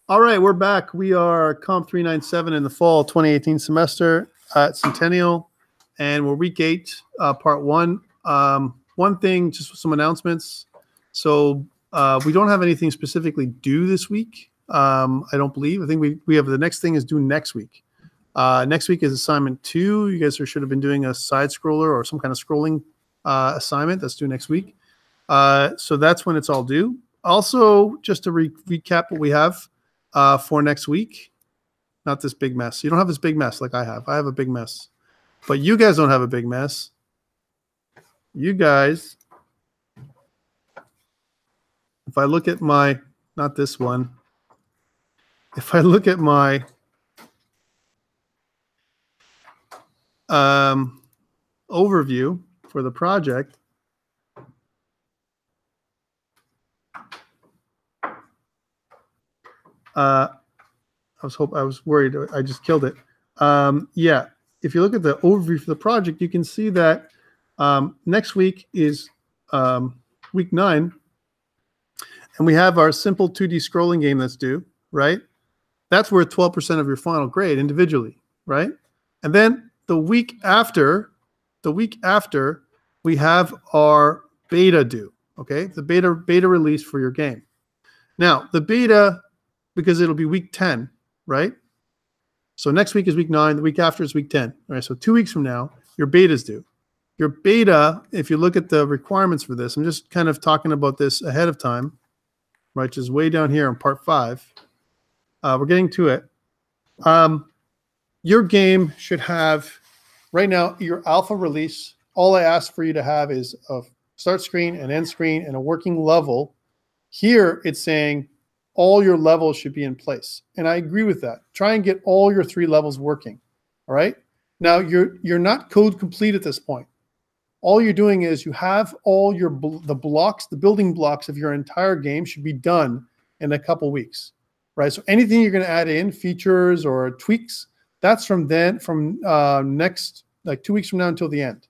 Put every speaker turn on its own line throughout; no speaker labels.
All right, we're back. We are COMP397 in the fall 2018 semester at Centennial, and we're week 8, part 1. One thing, just some announcements. So we don't have anything specifically due this week, I don't believe. I think we have the next thing is due next week. Next week is assignment 2. You guys should have been doing a side scroller or some kind of scrolling assignment. That's due next week. So that's when it's all due. Also, just to recap what we have for next week. Not this big mess. You don't have this big mess like I have. I have a big mess. But you guys don't have a big mess. You guys, if I look at my, not this one, if I look at my overview for the project, I was worried. I just killed it. Yeah, if you look at the overview for the project, you can see that next week is week 9, and we have our simple 2D scrolling game that's due, right? That's worth 12% of your final grade individually, right? And then the week after, we have our beta due, okay? The beta release for your game. Now, the beta, because it'll be week 10, right? So next week is week 9. The week after is week 10. All right, so 2 weeks from now, your beta is due. Your beta, if you look at the requirements for this, I'm just kind of talking about this ahead of time, right, which is way down here in part 5. We're getting to it. Your game should have, right now, your alpha release, all I ask for you to have is a start screen, an end screen, and a working level. Here, it's saying all your levels should be in place. And I agree with that. Try and get all your 3 levels working, all right? Now, you're not code complete at this point. All you're doing is you have all the blocks, the building blocks of your entire game should be done in a couple weeks, right? So anything you're going to add in, features or tweaks, that's from next, like 2 weeks from now until the end.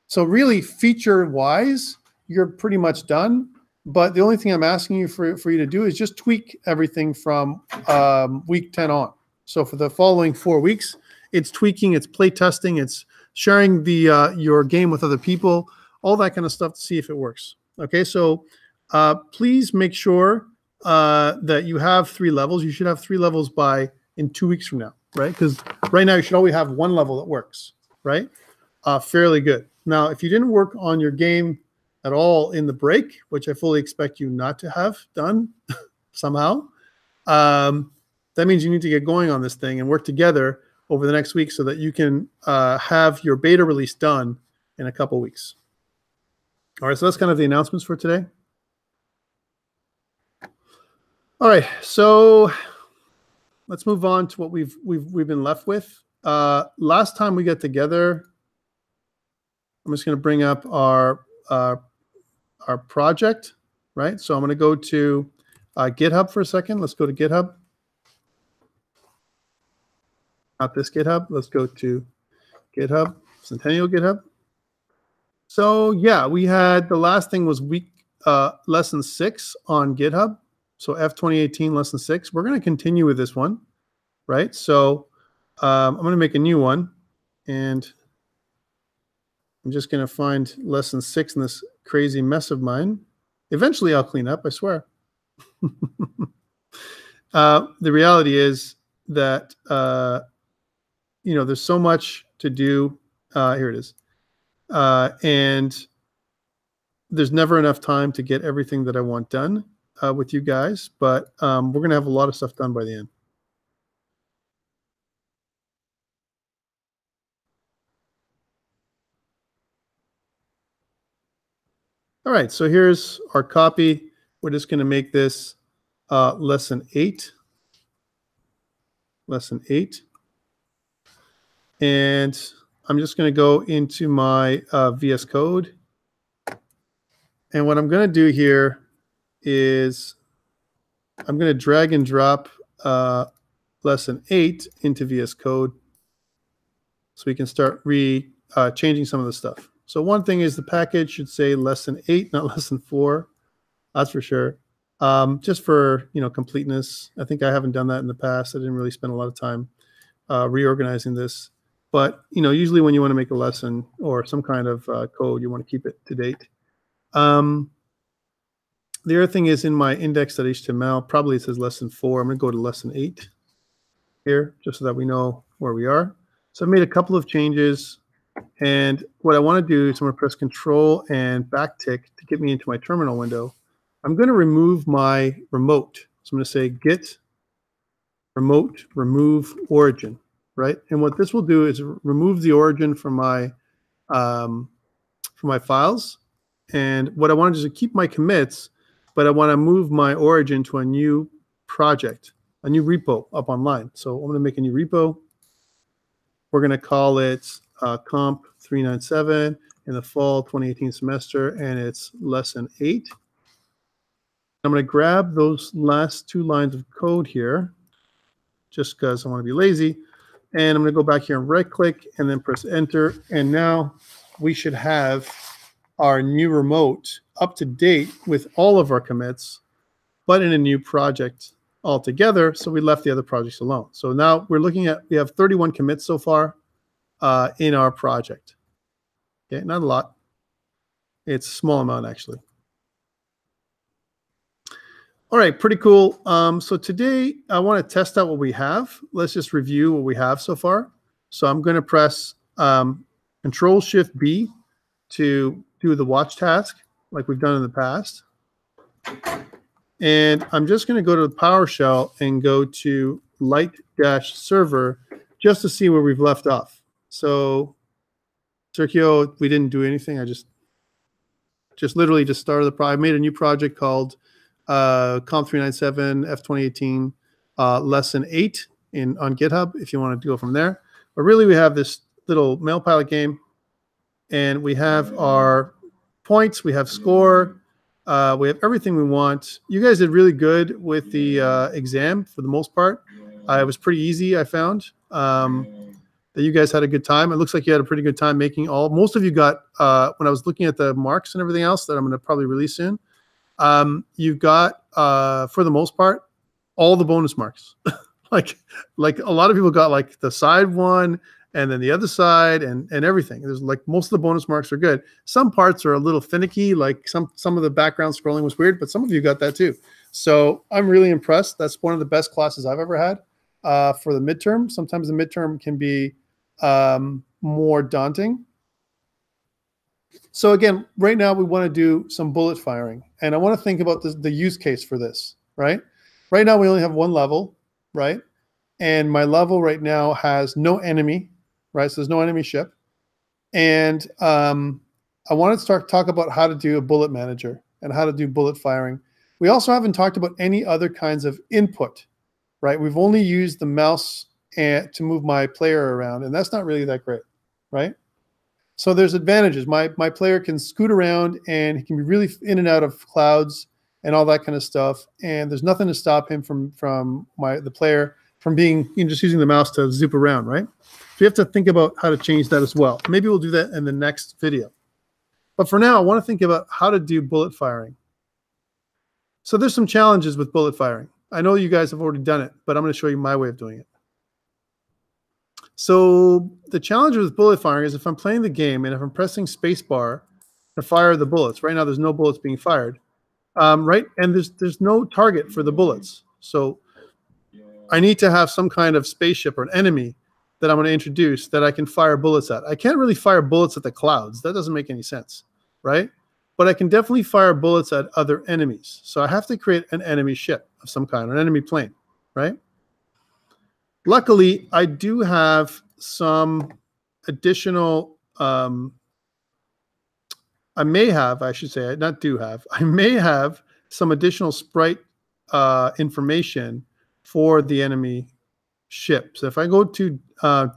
So really, feature-wise, you're pretty much done. But the only thing I'm asking you for you to do is just tweak everything from week 10 on. So for the following 4 weeks, it's tweaking, it's play testing, it's sharing your game with other people, all that kind of stuff to see if it works. Okay, so please make sure that you have 3 levels. You should have 3 levels in 2 weeks from now, right? Because right now you should always have 1 level that works, right? Fairly good. Now, if you didn't work on your game at all in the break, which I fully expect you not to have done somehow, that means you need to get going on this thing and work together over the next week so that you can have your beta release done in a couple weeks. All right, so that's kind of the announcements for today. All right, so let's move on to what we've been left with. Last time we got together, I'm just going to bring up our project, right? So I'm going to go to GitHub for a second. Let's go to GitHub. Not this GitHub. Let's go to GitHub, Centennial GitHub. So yeah, we had the last thing was lesson 6 on GitHub. So F2018 lesson 6. We're going to continue with this one, right? So I'm going to make a new one, and I'm just going to find lesson 6 in this crazy mess of mine. Eventually, I'll clean up, I swear. The reality is that, there's so much to do. Here it is. And there's never enough time to get everything that I want done with you guys, but we're going to have a lot of stuff done by the end. All right, so here's our copy. We're just going to make this lesson 8. Lesson 8. And I'm just going to go into my VS Code. And what I'm going to do here is I'm going to drag and drop lesson 8 into VS Code so we can start changing some of the stuff. So one thing is the package should say lesson 8, not lesson 4. That's for sure. just for completeness. I think I haven't done that in the past. I didn't really spend a lot of time reorganizing this. But usually when you want to make a lesson or some kind of code, you want to keep it to date. The other thing is in my index.html, probably it says lesson 4. I'm going to go to lesson 8 here, just so that we know where we are. So I made a couple of changes. And what I want to do is I'm going to press Control and backtick to get me into my terminal window. I'm going to remove my remote. So I'm going to say git remote remove origin, right? And what this will do is remove the origin from my files. And what I want to do is keep my commits, but I want to move my origin to a new project, a new repo up online. So I'm going to make a new repo. We're going to call it COMP397 in the fall 2018 semester, and it's lesson 8. I'm going to grab those last 2 lines of code here, just because I want to be lazy. And I'm going to go back here and right-click and then press Enter. And now we should have our new remote up to date with all of our commits, but in a new project altogether. So we left the other projects alone. So now we're looking at, we have 31 commits so far in our project. Okay, not a lot. It's a small amount actually. All right, pretty cool. So today I want to test out what we have. Let's just review what we have so far. So I'm going to press Control-Shift-B to do the watch task like we've done in the past. And I'm just going to go to the PowerShell and go to light-server just to see where we've left off. So Sergio, we didn't do anything. I just literally just started the project. I made a new project called COMP397 F2018 lesson 8 on GitHub if you want to go from there. But really we have this little mail pilot game, and we have our points, we have score, we have everything we want. You guys did really good with the exam for the most part. It was pretty easy, I found. That you guys had a good time. It looks like you had a pretty good time making most of you got, when I was looking at the marks and everything else that I'm going to probably release soon, you got, for the most part, all the bonus marks. like a lot of people got like the side one and then the other side and everything. There's like most of the bonus marks are good. Some parts are a little finicky, like some of the background scrolling was weird, but some of you got that too. So I'm really impressed. That's one of the best classes I've ever had for the midterm. Sometimes the midterm can be more daunting. So again, right now we want to do some bullet firing, and I want to think about the use case for this, right? Right now we only have one level, right? And my level right now has no enemy, right? So there's no enemy ship. And I want to talk about how to do a bullet manager and how to do bullet firing. We also haven't talked about any other kinds of input, right? We've only used the mouse to move my player around, and that's not really that great, right? So there's advantages. My player can scoot around, and he can be really in and out of clouds and all that kind of stuff. And there's nothing to stop him from the player from being just using the mouse to zoop around, right? So you have to think about how to change that as well. Maybe we'll do that in the next video. But for now, I want to think about how to do bullet firing. So there's some challenges with bullet firing. I know you guys have already done it, but I'm going to show you my way of doing it. So the challenge with bullet firing is if I'm playing the game and if I'm pressing spacebar to fire the bullets, right now there's no bullets being fired, right? And there's no target for the bullets. So I need to have some kind of spaceship or an enemy that I'm going to introduce that I can fire bullets at. I can't really fire bullets at the clouds. That doesn't make any sense, right? But I can definitely fire bullets at other enemies. So I have to create an enemy ship of some kind, an enemy plane, right? Luckily, I do have some additional, I may have some additional sprite information for the enemy ship. So if I go to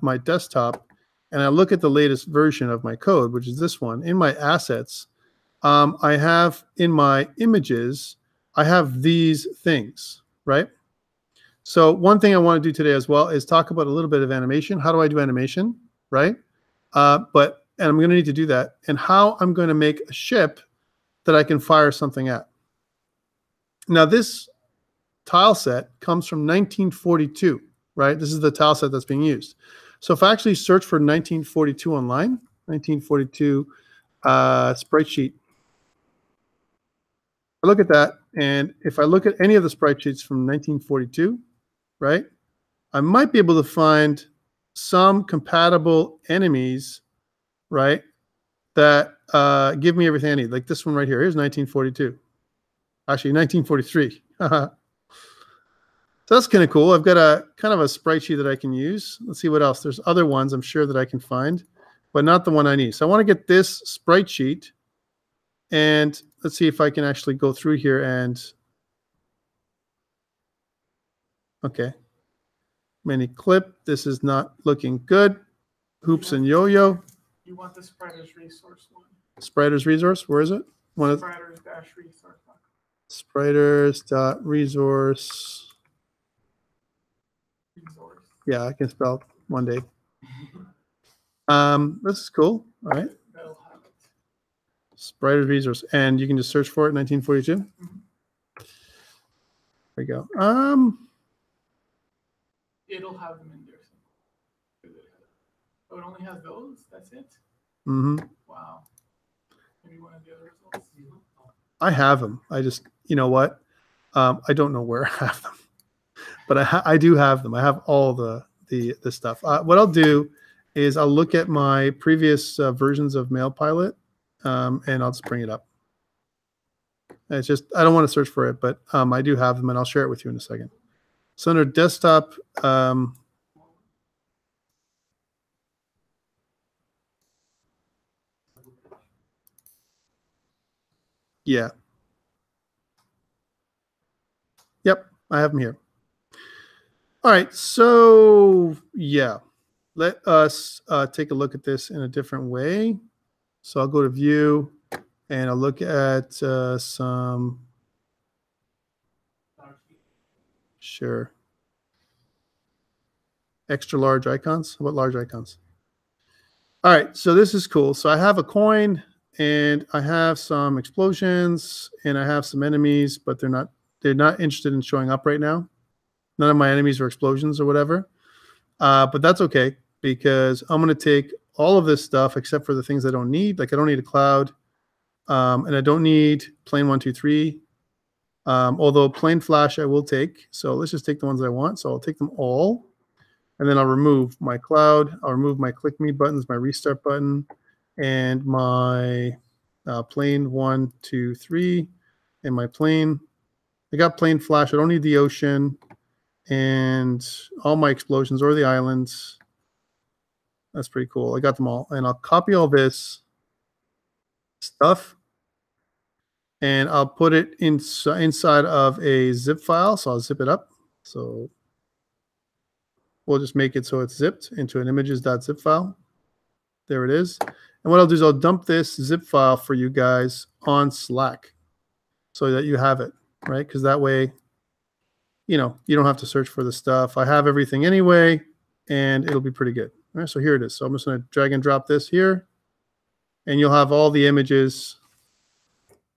my desktop and I look at the latest version of my code, which is this one, in my assets, I have in my images, I have these things, right? So one thing I want to do today as well is talk about a little bit of animation. How do I do animation, right? And I'm going to need to do that, and how I'm going to make a ship that I can fire something at. Now this tile set comes from 1942, right? This is the tile set that's being used. So if I actually search for 1942 online, 1942 sprite sheet, I look at that, and if I look at any of the sprite sheets from 1942, right, I might be able to find some compatible enemies, right, that give me everything I need. Like this one right here. Here's 1942. Actually, 1943. So that's kind of cool. I've got a kind of a sprite sheet that I can use. Let's see what else. There's other ones I'm sure that I can find, but not the one I need. So I want to get this sprite sheet, and let's see if I can actually go through here and, okay. Mini clip. This is not looking good. Hoops and yo-yo.
You want the Spreader's resource one.
Spreader's resource. Where is it?
Spiders-resource.
Spiders.resource. Yeah, I can spell one day. This is cool. All right.
That'll have it.
Spiders resource, and you can just search for it. 1942.
Mm-hmm.
There you go.
It'll have them in there. Oh, it only has those? That's it?
Mm-hmm.
Wow. Maybe one of the other results.
I have them. I just, you know what? I don't know where I have them, but I do have them. I have all the stuff. What I'll do is I'll look at my previous versions of MailPilot, and I'll just bring it up. It's just, I don't want to search for it, but I do have them, and I'll share it with you in a second. So under desktop, yeah. Yep, I have them here. All right, so yeah, let us take a look at this in a different way. So I'll go to View, and I'll look at some, sure, extra large icons. How about large icons? All right, so this is cool. So I have a coin, and I have some explosions, and I have some enemies, but they're not interested in showing up right now. None of my enemies are explosions or whatever. But that's okay, because I'm going to take all of this stuff except for the things I don't need. Like I don't need a cloud, and I don't need plane 1, 2, 3. Although plane flash I will take. So let's just take the ones I want. So I'll take them all, and then I'll remove my cloud. I'll remove my click me buttons, my restart button, and my plane 1, 2, 3, and my plane. I got plane flash. I don't need the ocean, and all my explosions or the islands. That's pretty cool. I got them all, and I'll copy all this stuff, and I'll put it inside of a zip file. So I'll zip it up. So we'll just make it so it's zipped into an images.zip file. There it is. And what I'll do is I'll dump this zip file for you guys on Slack so that you have it, right? Because that way, you know, you don't have to search for the stuff. I have everything anyway, and it'll be pretty good. All right, so here it is. So I'm just going to drag and drop this here, and you'll have all the images,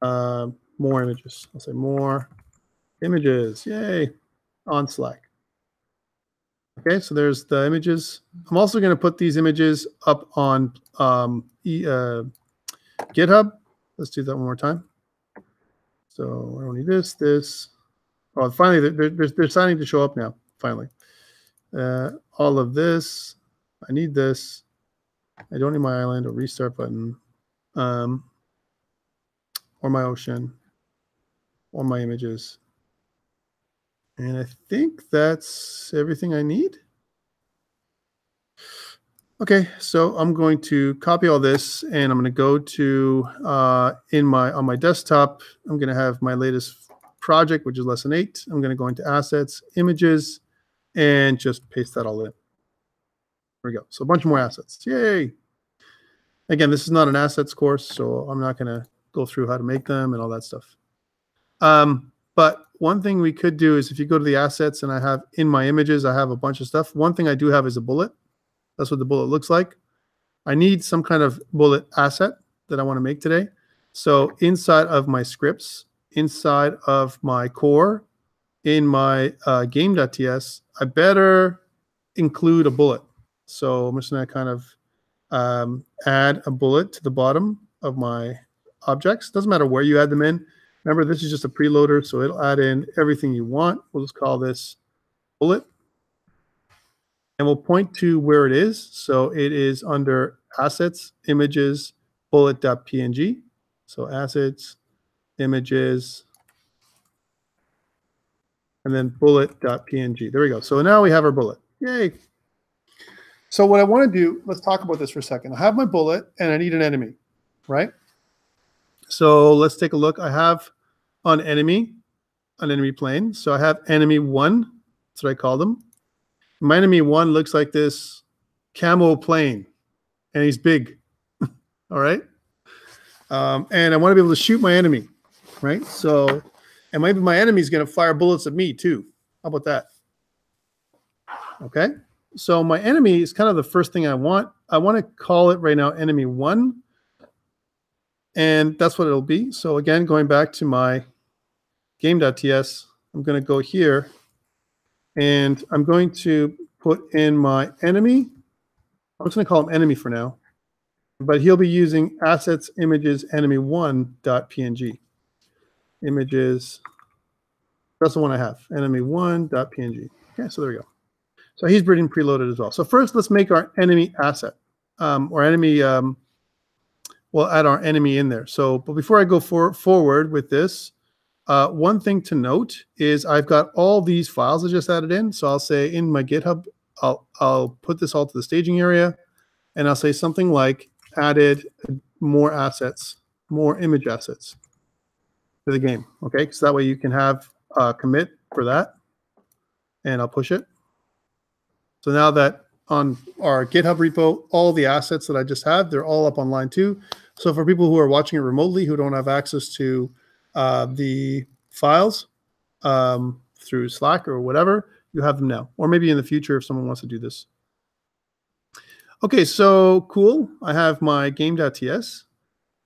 more images. I'll say more images, yay, on Slack. Okay, so there's the images. I'm also going to put these images up on GitHub. Let's do that one more time. So I don't need this. Oh, finally, they're starting to show up now. Finally, all of this. I need this. I don't need my island or restart button, or my ocean, or my images. And I think that's everything I need. Okay, so I'm going to copy all this, and I'm going to go to on my desktop. I'm going to have my latest project, which is lesson 8. I'm going to go into assets, images, and just paste that all in. There we go. So a bunch more assets. Yay! Again, this is not an assets course, so I'm not going to go through how to make them and all that stuff. But one thing we could do is if you go to the assets, and I have in my images, I have a bunch of stuff. One thing I do have is a bullet. That's what the bullet looks like. I need some kind of bullet asset that I want to make today. So inside of my scripts, inside of my core in my game.ts, I better include a bullet. So I'm just going to kind of add a bullet to the bottom of my objects. Doesn't matter where you add them in. Remember, this is just a preloader, so it'll add in everything you want. We'll just call this bullet. And we'll point to where it is. So it is under assets, images, bullet.png. So assets, images, and then bullet.png. There we go. So now we have our bullet. Yay. So what I want to do, let's talk about this for a second. I have my bullet and I need an enemy, right? So let's take a look. I have an enemy plane. So I have enemy 1. That's what I call them. My enemy 1 looks like this camo plane, and he's big. All right. And I want to be able to shoot my enemy, right? So, and maybe my enemy is going to fire bullets at me too. How about that? Okay. So my enemy is kind of the first thing I want. I want to call it right now enemy 1. And that's what it'll be. So again, going back to my game.ts, I'm going to go here and I'm going to put in my enemy. I'm just going to call him enemy for now, but he'll be using assets, images, enemy1.png. Images, that's the one I have, enemy1.png. Okay, so there we go. So he's pretty preloaded as well. So first, let's make our enemy asset, or enemy, we'll add our enemy in there. So, but before I go forward with this, one thing to note is I've got all these files I just added in. So I'll say in my GitHub, I'll put this all to the staging area, and I'll say something like added more assets, more image assets to the game. Okay, so that way you can have a commit for that, and I'll push it. So now that on our GitHub repo, all the assets that I just have, they're all up on line 2. So for people who are watching it remotely, who don't have access to the files through Slack or whatever, you have them now. Or maybe in the future if someone wants to do this. Okay, so cool. I have my game.ts,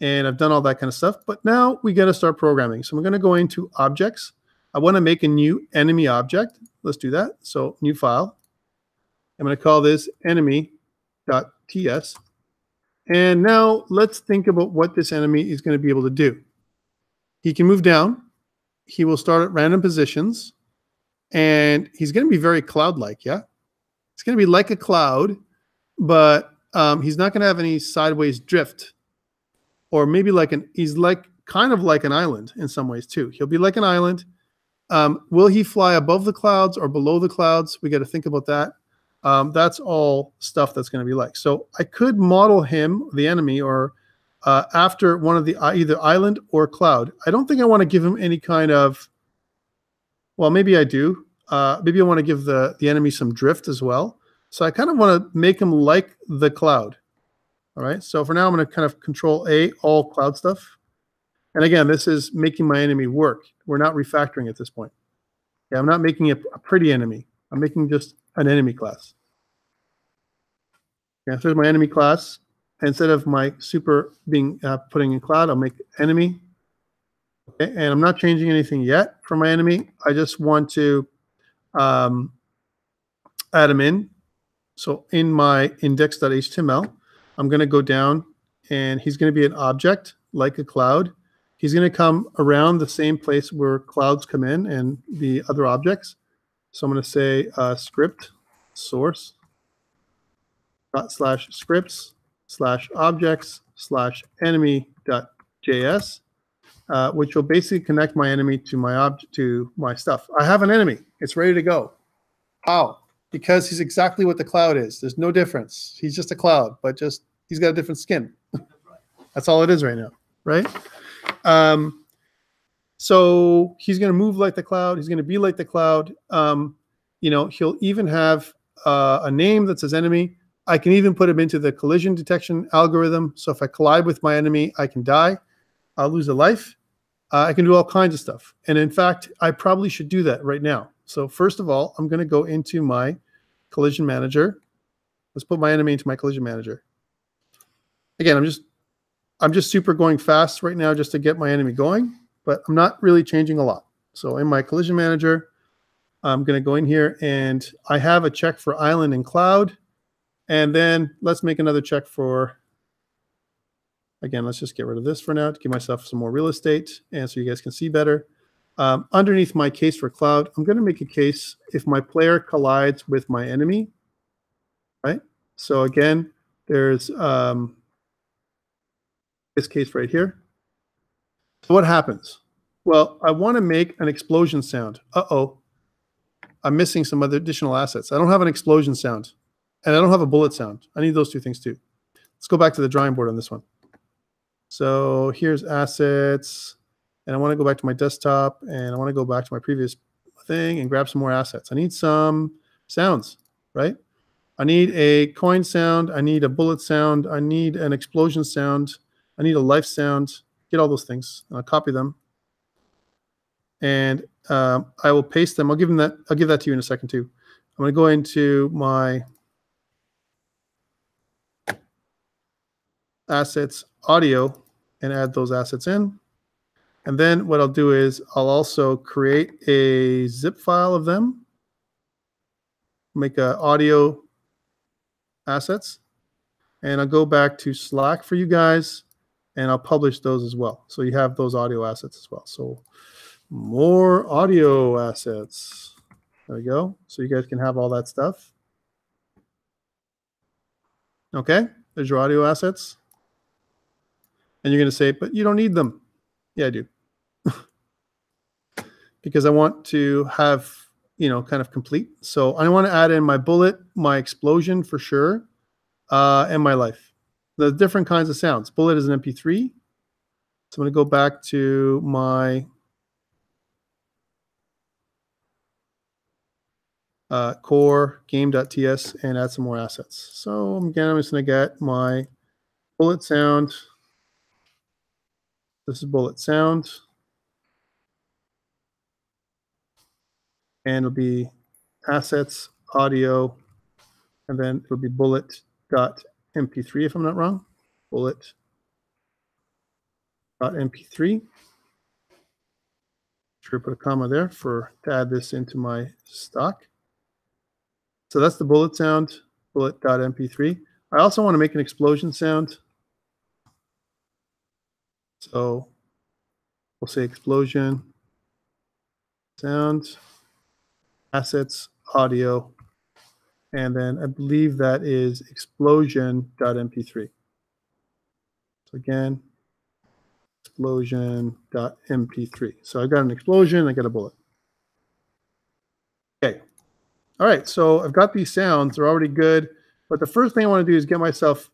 and I've done all that kind of stuff. But now we got to start programming. So I'm going to go into objects. I want to make a new enemy object. Let's do that. So new file. I'm going to call this enemy.ts. And now let's think about what this enemy is going to be able to do. He can move down. He will start at random positions. And he's going to be very cloud-like, yeah? It's going to be like a cloud, but he's not going to have any sideways drift. Or maybe he's kind of like an island in some ways too. He'll be like an island. Will he fly above the clouds or below the clouds? We got to think about that. That's all stuff that's going to be like. So I could model him, the enemy, or after one of the either island or cloud. I don't think I want to give him any kind of, well, maybe I do. Maybe I want to give the enemy some drift as well. So I kind of want to make him like the cloud. All right. So for now, I'm going to kind of control A, all cloud stuff. And again, this is making my enemy work. We're not refactoring at this point. Yeah, I'm not making it a pretty enemy. I'm making just an enemy class. Yeah, so there's my enemy class. Instead of my super being putting in cloud, I'll make enemy. Okay, and I'm not changing anything yet for my enemy. I just want to add him in. So in my index.html, I'm going to go down, and he's going to be an object like a cloud. He's going to come around the same place where clouds come in and the other objects. So I'm going to say script source / scripts / objects / enemy.js, which will basically connect my enemy to my stuff. I have an enemy. It's ready to go. How? Because he's exactly what the cloud is. There's no difference. He's just a cloud, but just he's got a different skin. That's all it is right now, right? So he's going to move like the cloud. He's going to be like the cloud. You know, he'll even have a name that says enemy. I can even put him into the collision detection algorithm. So if I collide with my enemy, I can die. I'll lose a life. I can do all kinds of stuff. And in fact, I probably should do that right now. So first of all, I'm going to go into my collision manager. Let's put my enemy into my collision manager. Again, I'm just super going fast right now just to get my enemy going. but I'm not really changing a lot. So in my collision manager, I'm going to go in here and I have a check for island and cloud. And then let's make another check for, again, let's just get rid of this for now to give myself some more real estate and so you guys can see better. Underneath my case for cloud, I'm going to make a case if my player collides with my enemy, right? So again, there's this case right here. So what happens? Well, I want to make an explosion sound. Uh-oh. I'm missing some other additional assets. I don't have an explosion sound, and I don't have a bullet sound. I need those two things too. Let's go back to the drawing board on this one. So here's assets, and I want to go back to my desktop, and I want to go back to my previous thing and grab some more assets. I need some sounds, right? I need a coin sound. I need a bullet sound. I need an explosion sound. I need a life sound. Get all those things. I'll copy them. And I will paste them. I'll give that to you in a second too. I'm going to go into my assets audio and add those assets in. And then what I'll do is I'll also create a zip file of them, make a audio assets, and I'll go back to Slack for you guys and I'll publish those as well. So you have those audio assets as well. So more audio assets. There we go. So you guys can have all that stuff. Okay, there's your audio assets. And you're going to say, but you don't need them. Yeah, I do. Because I want to have, kind of complete. So I want to add in my bullet, my explosion for sure, and my life. The different kinds of sounds. Bullet is an MP3. So I'm going to go back to my core game.ts and add some more assets. So again, I'm just going to get my bullet sound. This is bullet sound. And it'll be assets, audio, and then it'll be bullet.mp3 if I'm not wrong. Bullet.mp3. Sure, put a comma there to add this into my stock. So that's the bullet sound, bullet.mp3. I also want to make an explosion sound. So we'll say explosion sound, assets, audio, and then I believe that is explosion.mp3. So again, explosion.mp3. So I got an explosion, I got a bullet. Okay. All right, so I've got these sounds, they're already good, but the first thing I want to do is get myself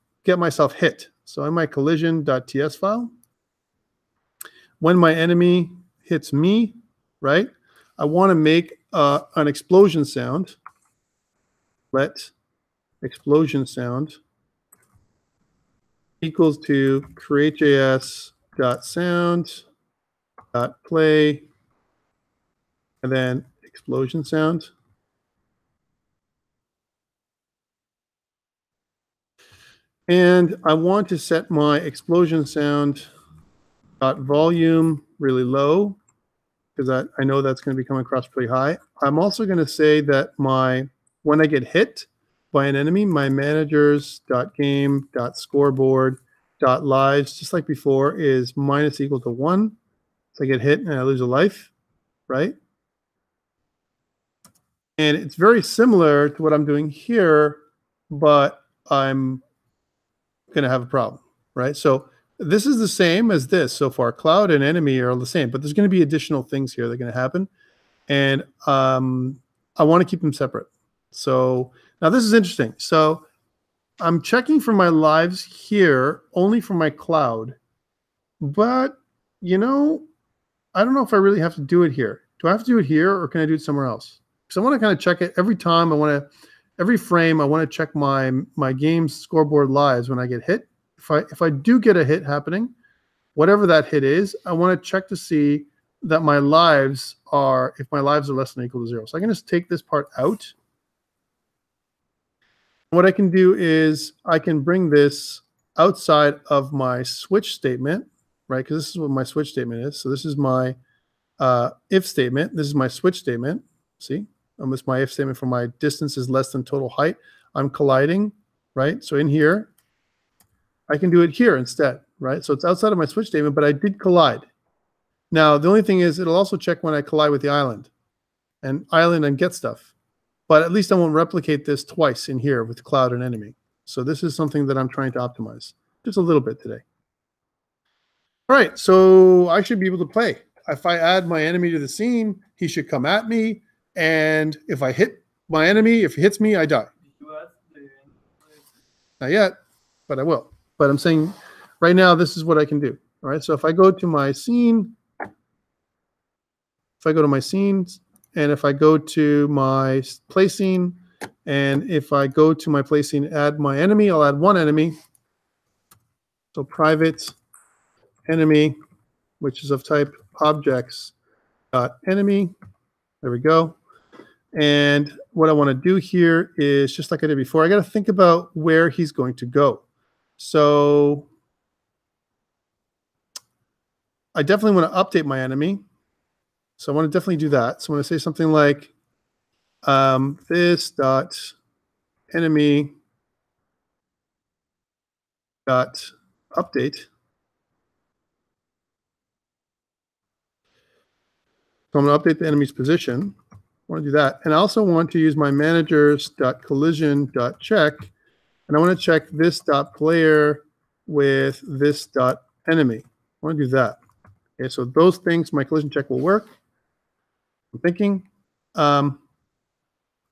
hit. So in my collision.ts file, when my enemy hits me, right, I want to make an explosion sound. Let explosion sound equals to create.js.sound.play, and then explosion sound. And I want to set my explosion sound volume really low because I know that's going to be coming across pretty high. I'm also going to say that when I get hit by an enemy, my managers.game.scoreboard.lives, just like before, is minus equal to 1. So I get hit and I lose a life, right? And it's very similar to what I'm doing here, but I'm going to have a problem, right? So this is the same as this so far. Cloud and enemy are the same, but there's going to be additional things here that are going to happen. And I want to keep them separate. So now this is interesting. So I'm checking for my lives here only for my cloud. But, I don't know if I really have to do it here. Do I have to do it here or can I do it somewhere else? Because I want to kind of check it every time. Every frame, I want to check my game's scoreboard lives when I get hit. If I do get a hit happening, whatever that hit is, I want to check to see that if my lives are less than or equal to 0. So I can just take this part out. What I can do is I can bring this outside of my switch statement, right? Because this is what my switch statement is. So this is my if statement. This is my switch statement. See, this is my if statement for my distance is less than total height. I'm colliding, right? So in here, I can do it here instead, right? So it's outside of my switch statement, but I did collide. Now, the only thing is it'll also check when I collide with the island and get stuff. But at least I won't replicate this twice in here with cloud and enemy. So this is something that I'm trying to optimize just a little bit today. All right, so I should be able to play. If I add my enemy to the scene, he should come at me. And if I hit my enemy, if he hits me, I die. Not yet, but I will. But I'm saying right now, this is what I can do. All right, so if I go to my scene, and if I go to my placing, and if I go to my placing, add my enemy, I'll add one enemy. So private enemy, which is of type objects enemy. There we go. And what I want to do here is just like I did before, I got to think about where he's going to go. So I definitely want to update my enemy. So I want to definitely do that. So I'm going to say something like this dot enemy dot update. So I'm going to update the enemy's position. I want to do that. And I also want to use my managers dot collision dot check. And I want to check this dot player with this dot enemy. I want to do that. Okay, so those things, my collision check will work. I'm thinking. And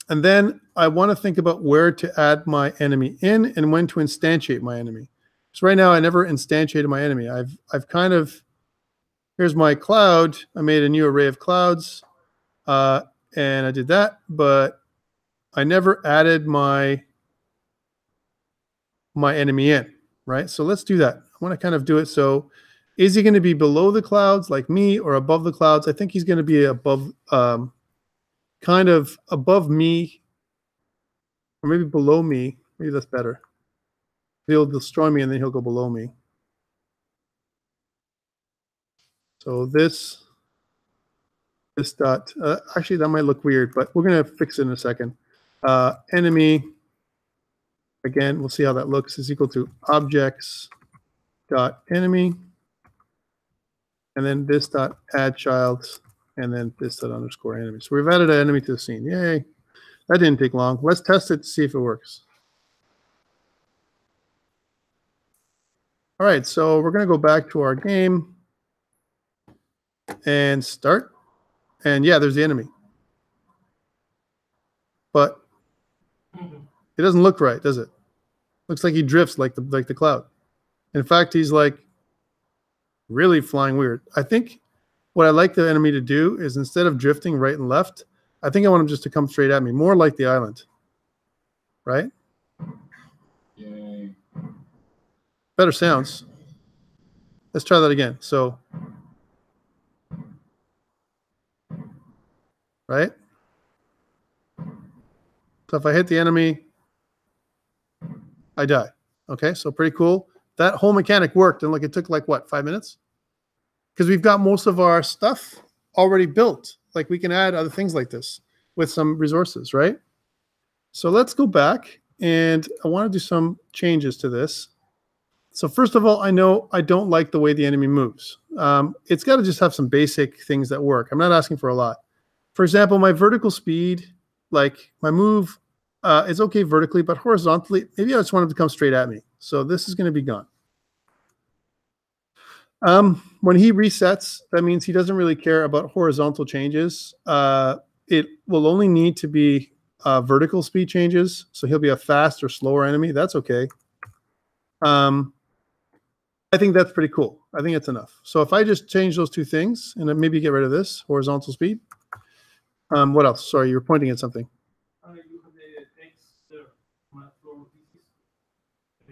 then I want to think about where to add my enemy in and when to instantiate my enemy. So right now I never instantiated my enemy. I've kind of, here's my cloud. I made a new array of clouds and I did that, but I never added my enemy in, right? So let's do that. I want to kind of do it. So is he going to be below the clouds like me or above the clouds? I think he's going to be above, kind of above me, or maybe below me. Maybe that's better. He'll destroy me and then he'll go below me. So this dot, actually that might look weird, but we're going to fix it in a second. Enemy, again, we'll see how that looks, is equal to objects dot enemy. And then this dot add child, and then this dot underscore enemy. So we've added an enemy to the scene. Yay. That didn't take long. Let's test it to see if it works. All right, so we're going to go back to our game and start. And yeah, there's the enemy. But it doesn't look right, does it? Looks like he drifts like the cloud. In fact, he's like really flying weird. I think what I like the enemy to do is instead of drifting right and left, I think I want him just to come straight at me, more like the island, right?
Yay.
Better sounds. Let's try that again. So, right? So if I hit the enemy, I die. Okay, so pretty cool. That whole mechanic worked, and look, it took like what, 5 minutes? Because we've got most of our stuff already built. Like we can add other things like this with some resources, right? So let's go back, and I want to do some changes to this. So first of all, I know I don't like the way the enemy moves. It's got to just have some basic things that work. I'm not asking for a lot. For example, my vertical speed, like my move, is okay vertically, but horizontally, maybe I just want him to come straight at me. So this is going to be gone. When he resets, that means he doesn't really care about horizontal changes. It will only need to be vertical speed changes. So he'll be a fast or slower enemy. That's okay. I think that's pretty cool. I think it's enough. So if I just change those two things and then maybe get rid of this horizontal speed. What else? Sorry, you were pointing at something.
You have the X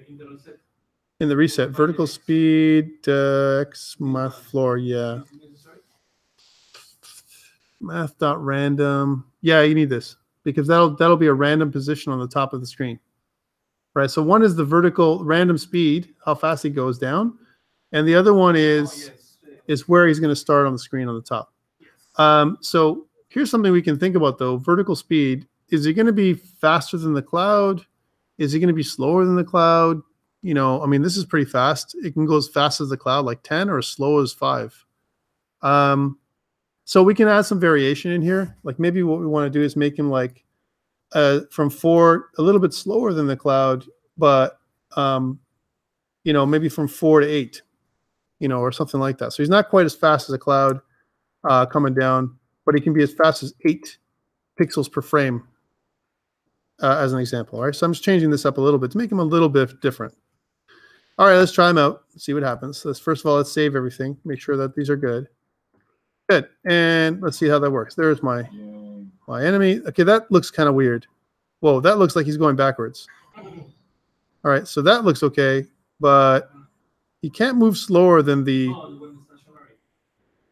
in the reset.
In the reset, vertical speed, X, math floor, yeah. Math.random. Yeah, you need this because that'll be a random position on the top of the screen. Right. So one is the vertical random speed, how fast he goes down, And the other one
Oh,
is
yes.
where he's going to start on the screen on the top.
Yes.
So here's something we can think about though. Vertical speed, is it going to be faster than the cloud? Is it going to be slower than the cloud? You know, I mean, this is pretty fast. It can go as fast as the cloud, like 10, or as slow as 5. So we can add some variation in here. Like maybe what we want to do is make him like from 4, a little bit slower than the cloud, but you know, maybe from 4 to 8, you know, or something like that. So he's not quite as fast as a cloud coming down, but he can be as fast as 8 pixels per frame as an example. All right, so I'm just changing this up a little bit to make him a little bit different. All right, let's try them out, see what happens. So first of all, let's save everything, make sure that these are good. Good, and let's see how that works. There's my enemy. Okay, that looks kind of weird. Whoa, that looks like he's going backwards. All right, so that looks okay, but he can't move slower than the.
Oh, when it's stationary.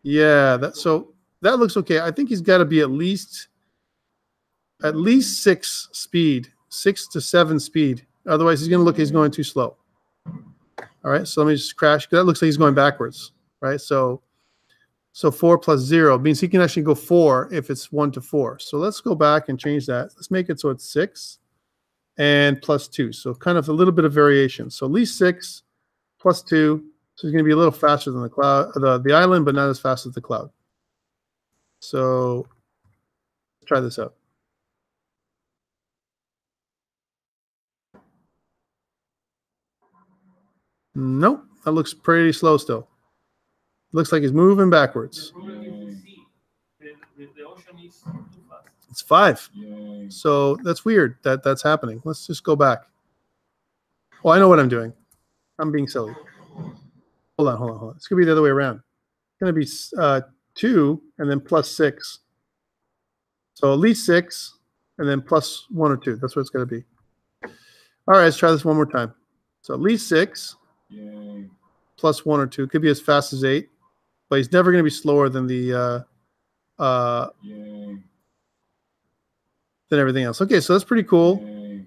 Yeah, that looks okay. I think he's got to be at least 6 speed, 6 to 7 speed. Otherwise, he's going to look he's going too slow. All right, so let me just crash. That looks like he's going backwards, right? So 4 plus 0 means he can actually go 4 if it's 1 to 4. So let's go back and change that. Let's make it so it's 6 and plus 2. So kind of a little bit of variation. So at least 6 plus 2. So he's going to be a little faster than the cloud, the island, but not as fast as the cloud. So let's try this out. Nope, that looks pretty slow still. Looks like he's moving backwards.
The problem is the sea. The ocean is too fast.
It's 5.
Yay.
So that's weird that that's happening. Let's just go back. Oh, I know what I'm doing. I'm being silly. Hold on. It's going to be the other way around. It's going to be 2 and then plus 6. So at least 6 and then plus 1 or 2. That's what it's going to be. All right, let's try this one more time. So at least 6
Yay.
plus 1 or 2. Could be as fast as 8, but he's never going to be slower than the
Yay.
than everything else. Okay, so that's pretty cool.
Yay.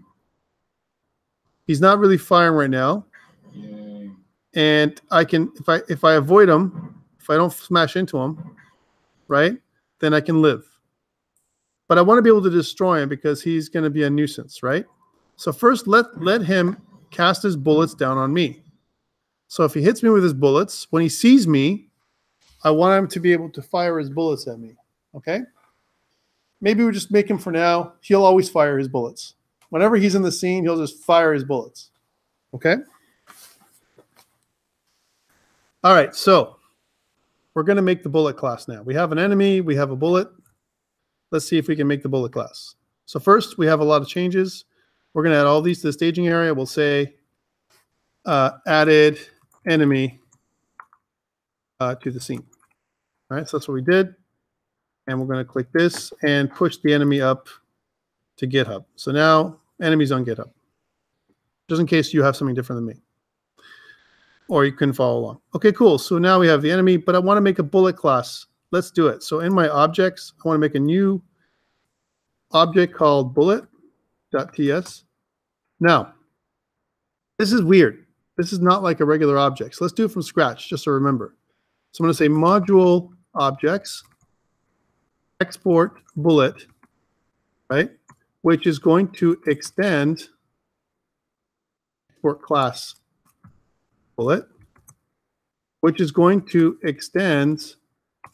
He's not really firing right now.
Yay.
And I can, if I avoid him, if I don't smash into him, right, then I can live. But I want to be able to destroy him because he's going to be a nuisance, right? So first, let him cast his bullets down on me. So if he hits me with his bullets, when he sees me, I want him to be able to fire his bullets at me, okay? Maybe we just make him for now. He'll always fire his bullets. Whenever he's in the scene, he'll just fire his bullets, okay? All right, so we're going to make the bullet class now. We have an enemy. We have a bullet. Let's see if we can make the bullet class. So first, we have a lot of changes. We're going to add all these to the staging area. We'll say added enemy to the scene. All right, so that's what we did. And we're going to click this and push the enemy up to GitHub. So now enemy's on GitHub, just in case you have something different than me, or you can follow along. Okay, cool. So now we have the enemy, but I want to make a bullet class. Let's do it. So in my objects, I want to make a new object called bullet.ts. Now, this is weird. This is not like a regular object. So let's do it from scratch, just to remember. So I'm going to say module objects, export bullet, right? Which is going to extend export class bullet, which is going to extend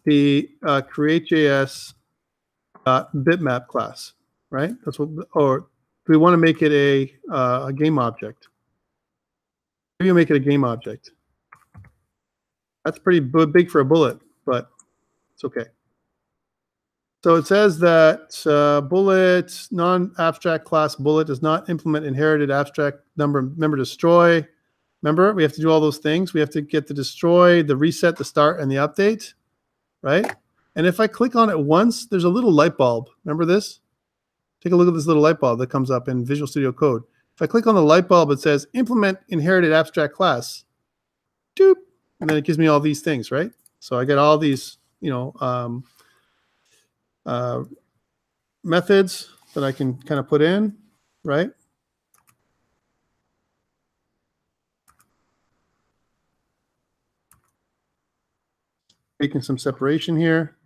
the create.js bitmap class, right? That's what, or we want to make it a game object. Maybe you make it a game object. That's pretty big for a bullet, but it's okay. So it says that bullet, non-abstract class bullet does not implement inherited abstract member destroy. Remember, we have to do all those things. We have to get the destroy, the reset, the start, and the update, right? And if I click on it once, there's a little light bulb. Remember this? Take a look at this little light bulb that comes up in Visual Studio Code. If I click on the light bulb, it says implement inherited abstract class. Doop. And then it gives me all these things, right? So I get all these, you know, methods that I can kind of put in, right? making some separation here.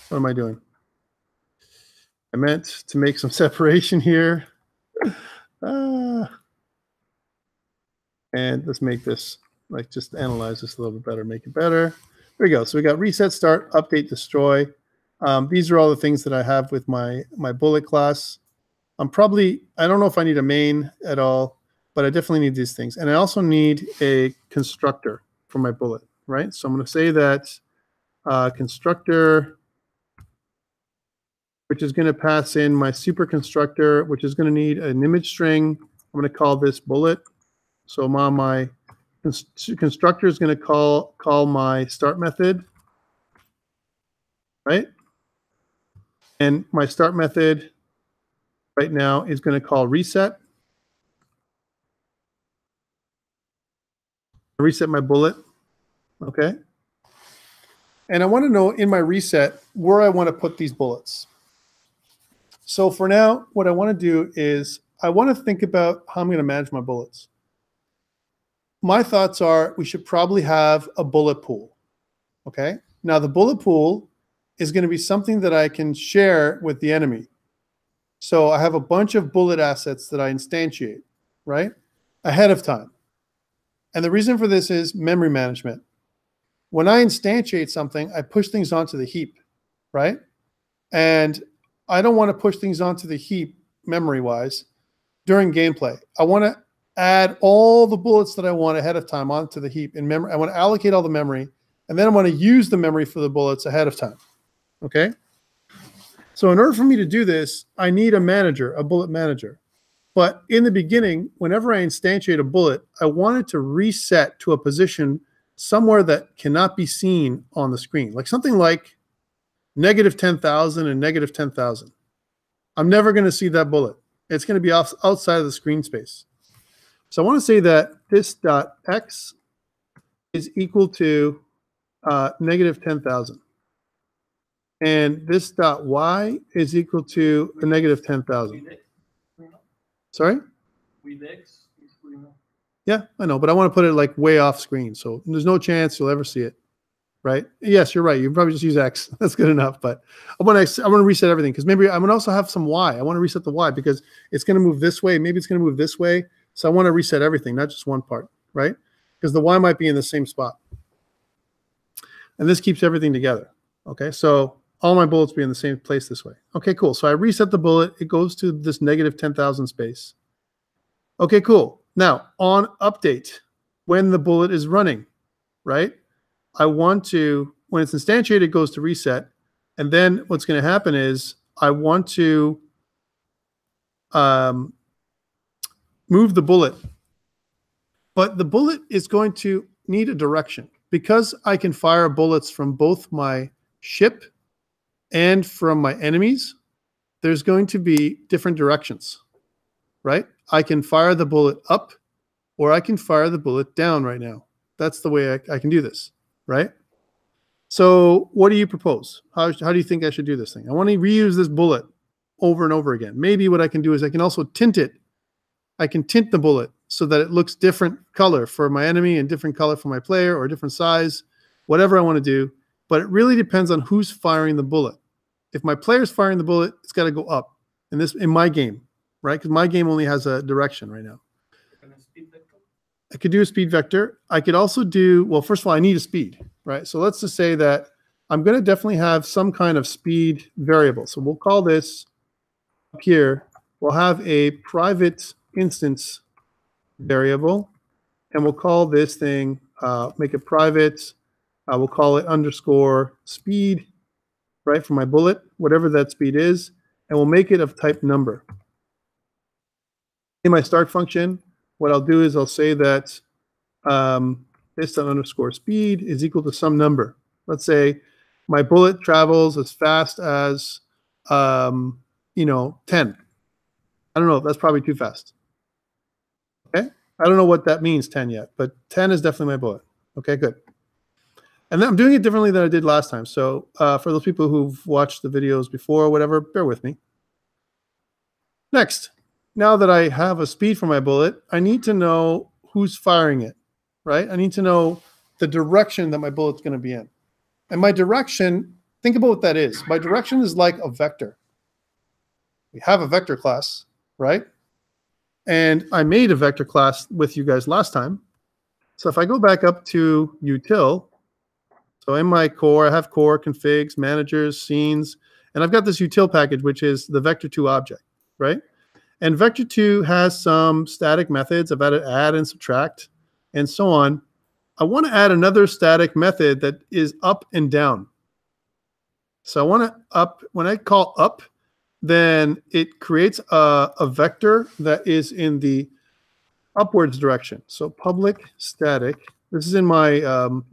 What am I doing? I meant to make some separation here. And let's make this, like, just analyze this a little bit better, make it better. There we go. So we got reset, start, update, destroy. These are all the things that I have with my bullet class. I don't know if I need a main at all, but I definitely need these things. And I also need a constructor for my bullet, right? So I'm going to say that constructor, which is going to pass in my super constructor, which is going to need an image string. I'm going to call this bullet. So my constructor is going to call my start method, right? And my start method right now is going to call reset. Reset my bullet, okay? And I want to know in my reset where I want to put these bullets. So for now, what I want to do is I want to think about how I'm going to manage my bullets. My thoughts are we should probably have a bullet pool, okay? Now the bullet pool is going to be something that I can share with the enemy. So I have a bunch of bullet assets that I instantiate, right, ahead of time. And the reason for this is memory management. When I instantiate something, I push things onto the heap, right? And I don't want to push things onto the heap memory-wise during gameplay. I want to add all the bullets that I want ahead of time onto the heap in memory. I want to allocate all the memory, and then I want to use the memory for the bullets ahead of time, okay? So in order for me to do this, I need a manager, a bullet manager. But in the beginning, whenever I instantiate a bullet, I want it to reset to a position somewhere that cannot be seen on the screen, like something like -10,000 and -10,000. I'm never going to see that bullet. It's going to be outside of the screen space. So I want to say that this dot x is equal to -10,000. And this dot y is equal to a -10,000. Sorry?
With X, it's good enough.
Yeah, I know, but I want to put it like way off screen, so there's no chance you'll ever see it, right? Yes, you're right. You can probably just use X. That's good enough. But I want to reset everything because maybe I'm going to also have some Y. I want to reset the Y because it's going to move this way. Maybe it's going to move this way. So I want to reset everything, not just one part, right? Because the Y might be in the same spot. And this keeps everything together. Okay, so all my bullets be in the same place this way. Okay, cool. So I reset the bullet. It goes to this -10,000 space. Okay, cool. Now, on update, when the bullet is running, right? I want to, when it's instantiated, it goes to reset. And then what's going to happen is I want to move the bullet. But the bullet is going to need a direction. Because I can fire bullets from both my ship and from my enemies, there's going to be different directions, right? I can fire the bullet up or I can fire the bullet down right now. That's the way I can do this, right? So what do you propose? How do you think I should do this thing? I want to reuse this bullet over and over again. Maybe what I can do is I can also tint it. I can tint the bullet so that it looks different color for my enemy and different color for my player or a different size, whatever I want to do. But it really depends on who's firing the bullet. If my player's firing the bullet, it's got to go up in my game, right? Because my game only has a direction right now. I could do a speed vector. I could also do, well, first of all, I need a speed, right? So let's just say that I'm going to definitely have some kind of speed variable. So we'll call this up here, we'll have a private instance variable, and we'll call this thing, make it private. We'll call it _speed, right, for my bullet, whatever that speed is, and we'll make it of type number. In my start function, what I'll do is I'll say that this _speed is equal to some number. Let's say my bullet travels as fast as, 10. I don't know. That's probably too fast. Okay. I don't know what that means, 10 yet, but 10 is definitely my bullet. Okay, good. And then I'm doing it differently than I did last time. So for those people who've watched the videos before or whatever, bear with me. Next, now that I have a speed for my bullet, I need to know who's firing it, right? I need to know the direction that my bullet's going to be in. And my direction, think about what that is. My direction is like a vector. We have a vector class, right? And I made a vector class with you guys last time. So if I go back up to util, so in my core, I have core, configs, managers, scenes, and I've got this util package, which is the vector2 object, right? And vector2 has some static methods. I've added add and subtract and so on. I want to add another static method that is up and down. So I want to up, when I call up, then it creates a vector that is in the upwards direction. So public static, this is in my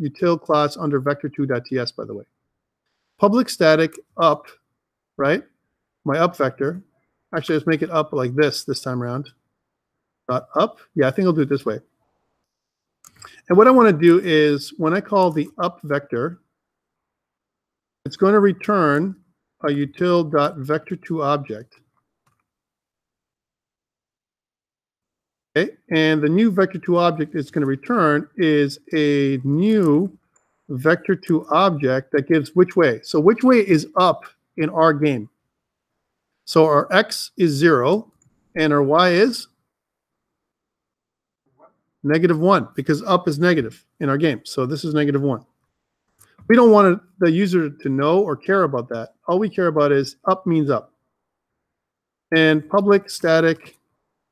util class under vector2.ts, by the way. Public static up, right? My up vector. Actually, let's make it up like this time around. Dot up. Yeah, I think I'll do it this way. And what I want to do is when I call the up vector, it's going to return a util.vector2 object. Okay, and the new vector2 object it's going to return is a new vector2 object that gives which way. So which way is up in our game? So our x is 0 and our y is -1 because up is negative in our game. So this is -1. We don't want the user to know or care about that. All we care about is up means up. And public static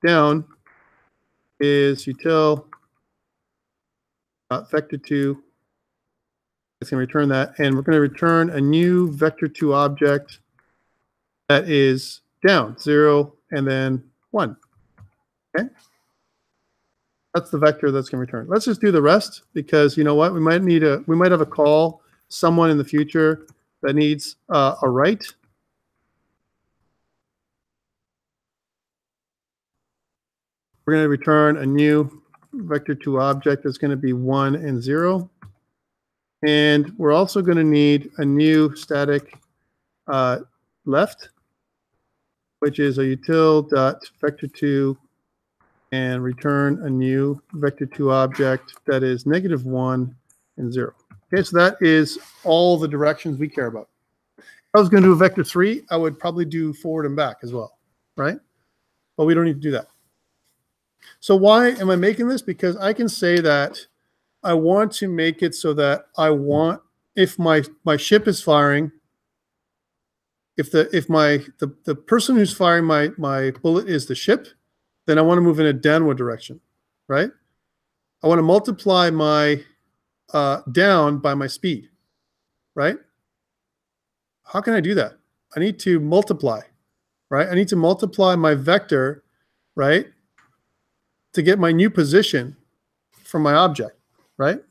down is util vector2. It's going to return that. And we're going to return a new vector2 object that is down, 0 and then 1. Okay? That's the vector that's going to return. Let's just do the rest because you know what? We might have a call someone in the future that needs a write. We're going to return a new vector2 object that's going to be 1 and 0. And we're also going to need a new static left, which is a util.vector2 and return a new vector2 object that is -1 and 0. Okay, so that is all the directions we care about. If I was going to do a vector3, I would probably do forward and back as well, right? But we don't need to do that. So why am I making this? Because I can say that I want to make it so that I want, if my ship is firing, if the person who's firing my bullet is the ship, then I want to move in a downward direction, right? I want to multiply my down by my speed, right? How can I do that? I need to multiply, right? I need to multiply my vector, right, to get my new position from my object, right?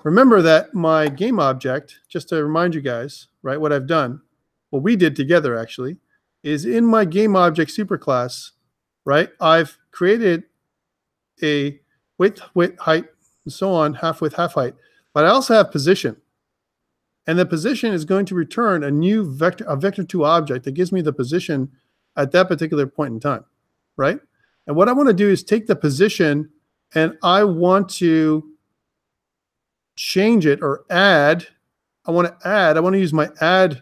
Remember that my game object, just to remind you guys, right, what I've done, what we did together actually, is in my game object superclass, right, I've created a width, height, and so on, half width, half height, but I also have position. And the position is going to return a new vector, a vector2 object that gives me the position at that particular point in time, right? And what I want to do is take the position and I want to change it or add. I want to use my add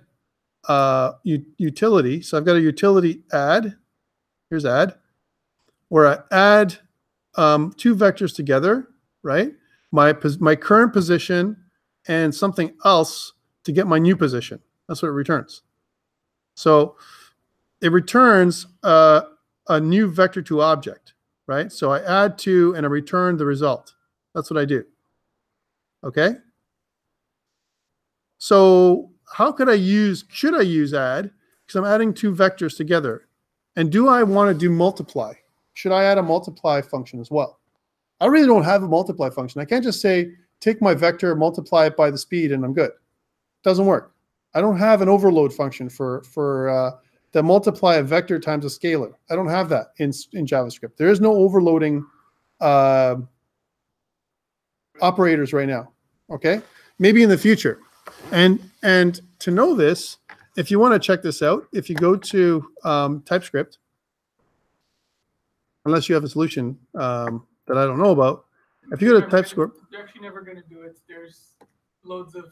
utility. So I've got a utility add. Here's add, where I add two vectors together, right? My current position and something else to get my new position. That's what it returns. So it returns a new vector2 object, right? So I add 2 and I return the result. That's what I do. Okay? So how could I use, should I use add? Because I'm adding 2 vectors together. And do I want to do multiply? Should I add a multiply function as well? I really don't have a multiply function. I can't just say, take my vector, multiply it by the speed, and I'm good. It doesn't work. I don't have an overload function for that multiply a vector times a scalar. I don't have that in JavaScript. There is no overloading operators right now. Okay, maybe in the future. And to know this, if you want to check this out, if you go to TypeScript, unless you have a solution that I don't know about, if you go to TypeScript,
You're actually never going to do it. There's
loads of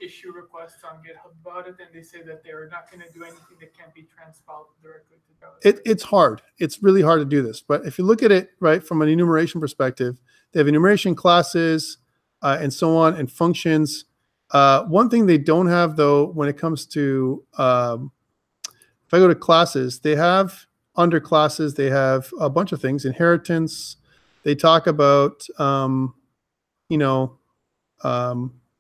issue requests on GitHub about it, and they say that they're not going to do anything that can't be transpiled directly to JavaScript.
It's hard. It's really hard to do this. But if you look at it right from an enumeration perspective, they have enumeration classes and so on and functions. One thing they don't have though, when it comes to if I go to classes, they have under classes. They have a bunch of things. Inheritance. They talk about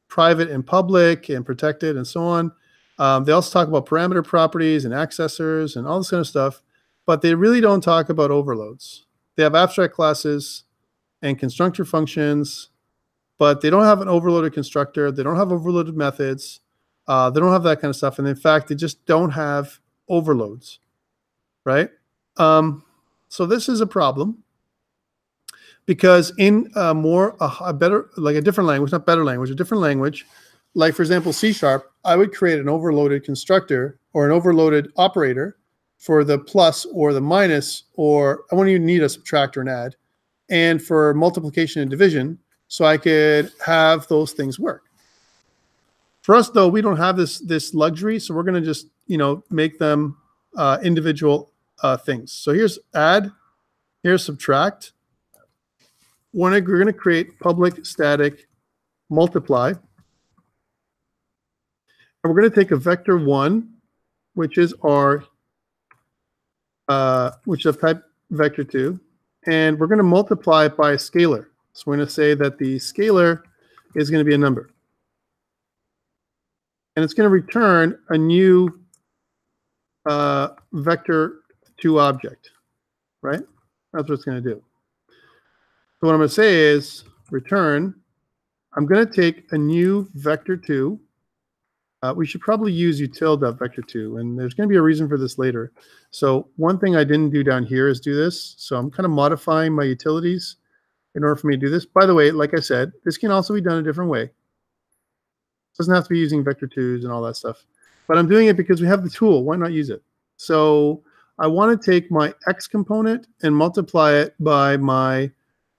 private and public and protected and so on. They also talk about parameter properties and accessors and all this kind of stuff, but they really don't talk about overloads. They have abstract classes and constructor functions, but they don't have an overloaded constructor. They don't have overloaded methods. They don't have that kind of stuff. And in fact, they just don't have overloads, right? So this is a problem. Because in a better, like a different language, not better language, a different language, like for example, C#, I would create an overloaded constructor or an overloaded operator for the plus or the minus, or I won't even need a subtract or an add, and for multiplication and division, so I could have those things work. For us though, we don't have this luxury, so we're going to just make them individual things. So here's add, here's subtract. We're going to create public static multiply. And we're going to take a vector 1, which is our, which is of type vector 2, and we're going to multiply it by a scalar. So we're going to say that the scalar is going to be a number. And it's going to return a new vector 2 object, right? That's what it's going to do. So what I'm going to say is return. I'm going to take a new vector 2. We should probably use util.vector2, and there's going to be a reason for this later. So one thing I didn't do down here is do this. So I'm kind of modifying my utilities in order for me to do this. By the way, like I said, this can also be done a different way. It doesn't have to be using vector 2s and all that stuff. But I'm doing it because we have the tool. Why not use it? So I want to take my x component and multiply it by my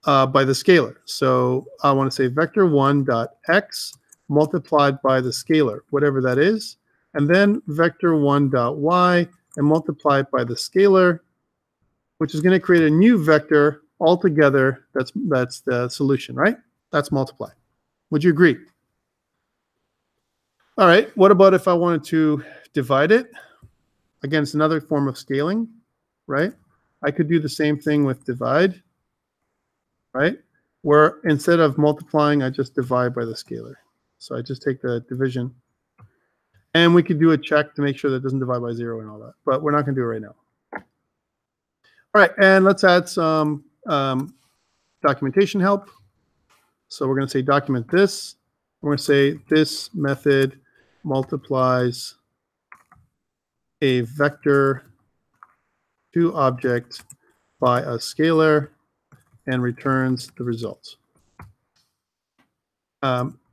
by the scalar. So I want to say vector1.x multiplied by the scalar, whatever that is, and then vector1.y and multiply it by the scalar, which is going to create a new vector altogether. That's the solution, right? That's multiply. Would you agree? All right. What about if I wanted to divide it? Again, it's another form of scaling, right? I could do the same thing with divide. Right? Where instead of multiplying, I just divide by the scalar. So I just take the division. And we could do a check to make sure that it doesn't divide by 0 and all that. But we're not going to do it right now. All right, and let's add some documentation help. So we're going to say document this. We're going to say this method multiplies a vector 2 object by a scalar and returns the results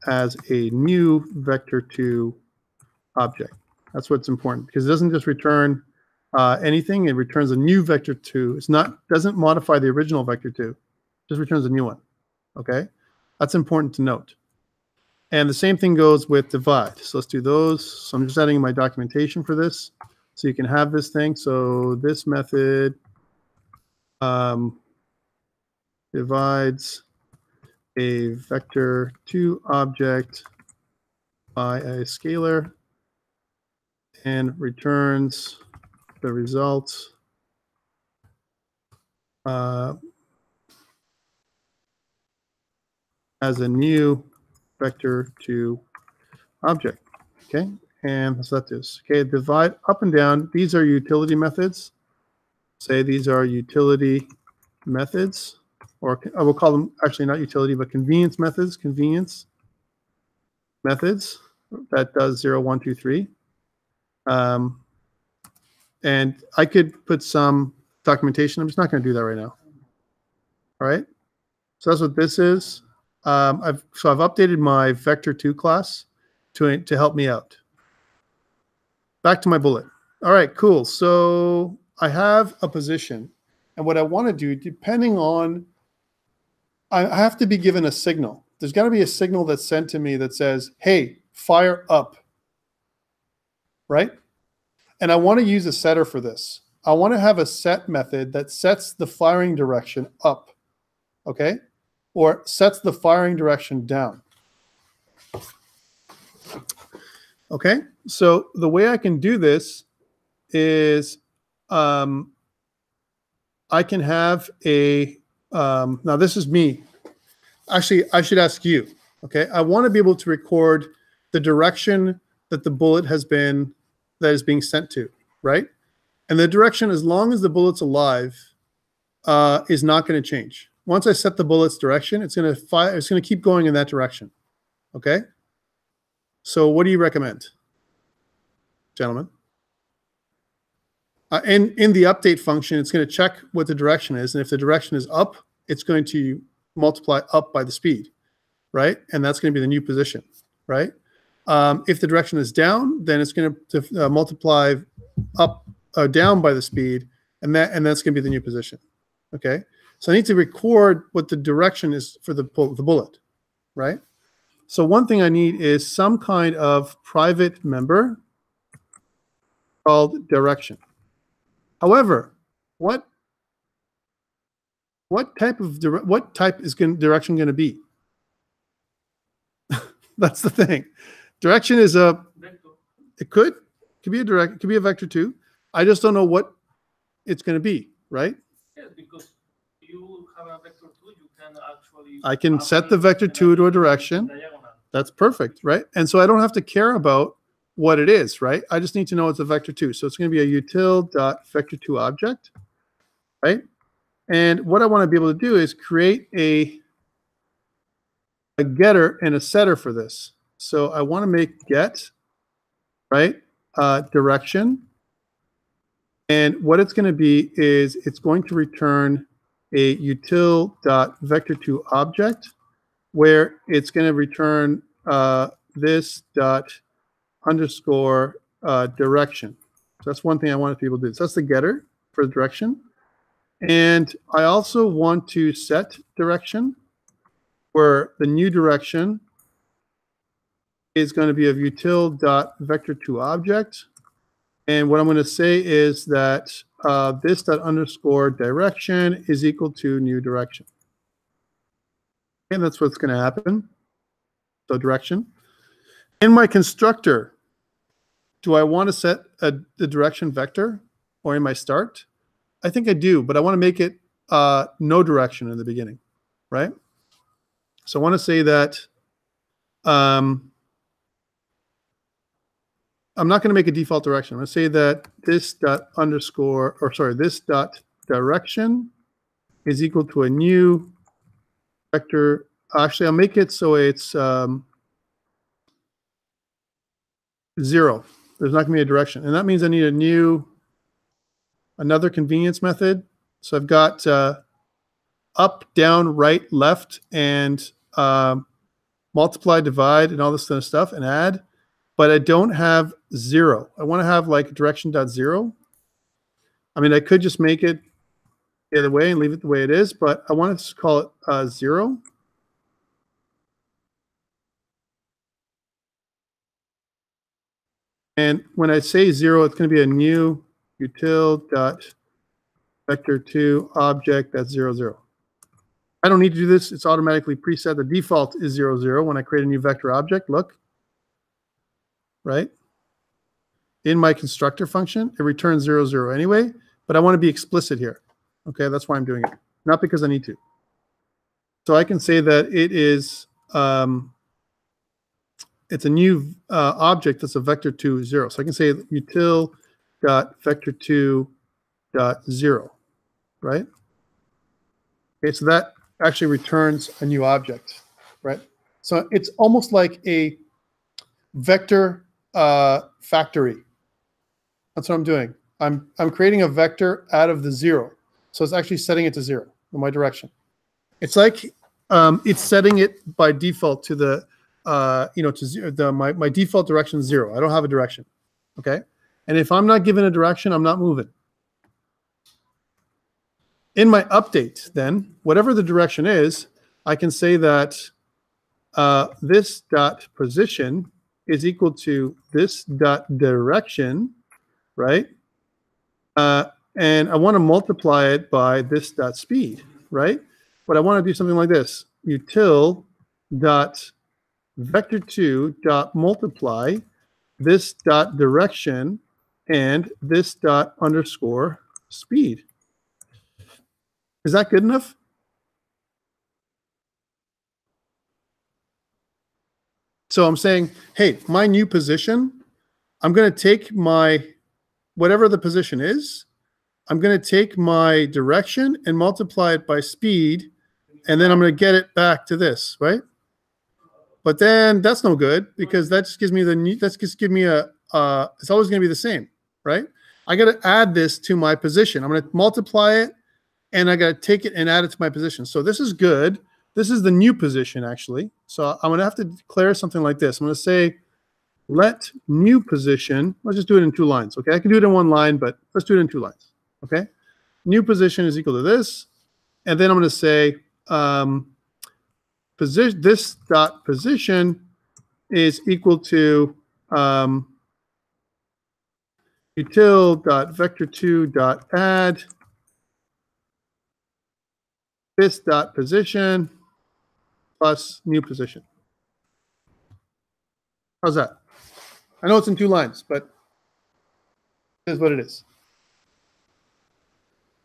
as a new vector 2 object. That's what's important, because it doesn't just return anything. It returns a new vector 2. It's not, doesn't modify the original vector 2. Just returns a new one. Okay, that's important to note. And the same thing goes with divide. So let's do those. So I'm just adding my documentation for this, so you can have this thing. So this method divides a vector 2 object by a scalar and returns the results as a new vector 2 object. Okay, and let's let this. Okay, divide up and down. These are utility methods. Say these are utility methods. Or I will call them actually not utility, but convenience methods. Convenience methods that does 0, 1, 2, 3. And I could put some documentation. I'm just not going to do that right now. All right. So that's what this is. I've updated my vector 2 class to help me out. Back to my bullet. All right, cool. So I have a position, and what I want to do, depending on, I have to be given a signal. there's got to be a signal that's sent to me that says, hey, fire up, right? And I want to use a setter for this. I want to have a set method that sets the firing direction up, okay? Or sets the firing direction down. Okay, so the way I can do this is I can have a, now this is me. Actually, I should ask you, okay? I want to be able to record the direction that the bullet has been, that is being sent to, right? And the direction, as long as the bullet's alive, is not going to change. Once I set the bullet's direction, it's going to fire, it's going to keep going in that direction, okay? So what do you recommend, gentlemen? In the update function, it's going to check what the direction is. And if the direction is up, it's going to multiply up by the speed, right? And that's going to be the new position, right? If the direction is down, then it's going to multiply up down by the speed, and that's going to be the new position, okay? So I need to record what the direction is for the bullet, right? So one thing I need is some kind of private member called direction. However, what type is direction going to be? That's the thing. Direction is a
Vector.
it could be a vector too. I just don't know what it's going to be, right?
Yes, because you have a vector 2, you can actually.
I can set the vector 2 to a direction.
Diagonal.
That's perfect, right? And so I don't have to care about what it is, right? I just need to know it's a vector 2. So it's going to be a util.vector2 object, right? And what I want to be able to do is create a getter and a setter for this. So I want to make get, right, direction. And what it's going to be is it's going to return a util.vector2 object where it's going to return this dot underscore direction. So that's one thing I want to be able to do. So that's the getter for the direction. And I also want to set direction where the new direction is going to be of util.vector2 object. And what I'm going to say is that this dot underscore direction is equal to new direction. And that's what's going to happen. So direction. In my constructor, do I want to set the direction vector or in my start? I think I do, but I want to make it no direction in the beginning, right? So I want to say that I'm not going to make a default direction. I'm going to say that this dot underscore, or sorry, this dot direction is equal to a new vector. Actually, I'll make it so it's 0. There's not going to be a direction. And that means I need another convenience method. So I've got up, down, right, left, and multiply, divide, and all this kind of stuff, and add. But I don't have 0. I want to have like direction.0. I mean, I could just make it the other way and leave it the way it is, but I want to call it 0. And when I say 0, it's going to be a new util.vector2 object that's 0, 0. I don't need to do this. It's automatically preset. The default is 0, 0 when I create a new vector object. Look. Right? In my constructor function, it returns 0, 0 anyway, but I want to be explicit here. Okay, that's why I'm doing it. Not because I need to. So I can say that it is, it's a new object that's a vector2 0. So I can say util.vector2.0, right? Okay, so that actually returns a new object, right? So it's almost like a vector factory. That's what I'm doing. I'm creating a vector out of the 0. So it's actually setting it to 0 in my direction. It's like it's setting it by default to the to 0, my default direction is 0. I don't have a direction. Okay? And if I'm not given a direction, I'm not moving. In my update, then, whatever the direction is, I can say that this dot position is equal to this dot direction, right? And I want to multiply it by this dot speed, right? But I want to do something like this. Util dot vector2 dot multiply this dot direction and this dot underscore speed. Is that good enough? So I'm saying, hey, my new position, I'm going to take my, whatever the position is, I'm going to take my direction and multiply it by speed, and then I'm going to get it back to this, right? But then that's no good, because that just gives me the new, that's just give me a, it's always going to be the same, right? I got to add this to my position. I'm going to multiply it, and I got to take it and add it to my position. So this is good. This is the new position, actually. So I'm going to have to declare something like this. I'm going to say, let new position, let's just do it in 2 lines, okay? I can do it in 1 line, but let's do it in 2 lines, okay? New position is equal to this, and then I'm going to say position, this dot position is equal to util dot vector2 dot add this dot position plus new position. How's that? I know it's in 2 lines, but it is what it is.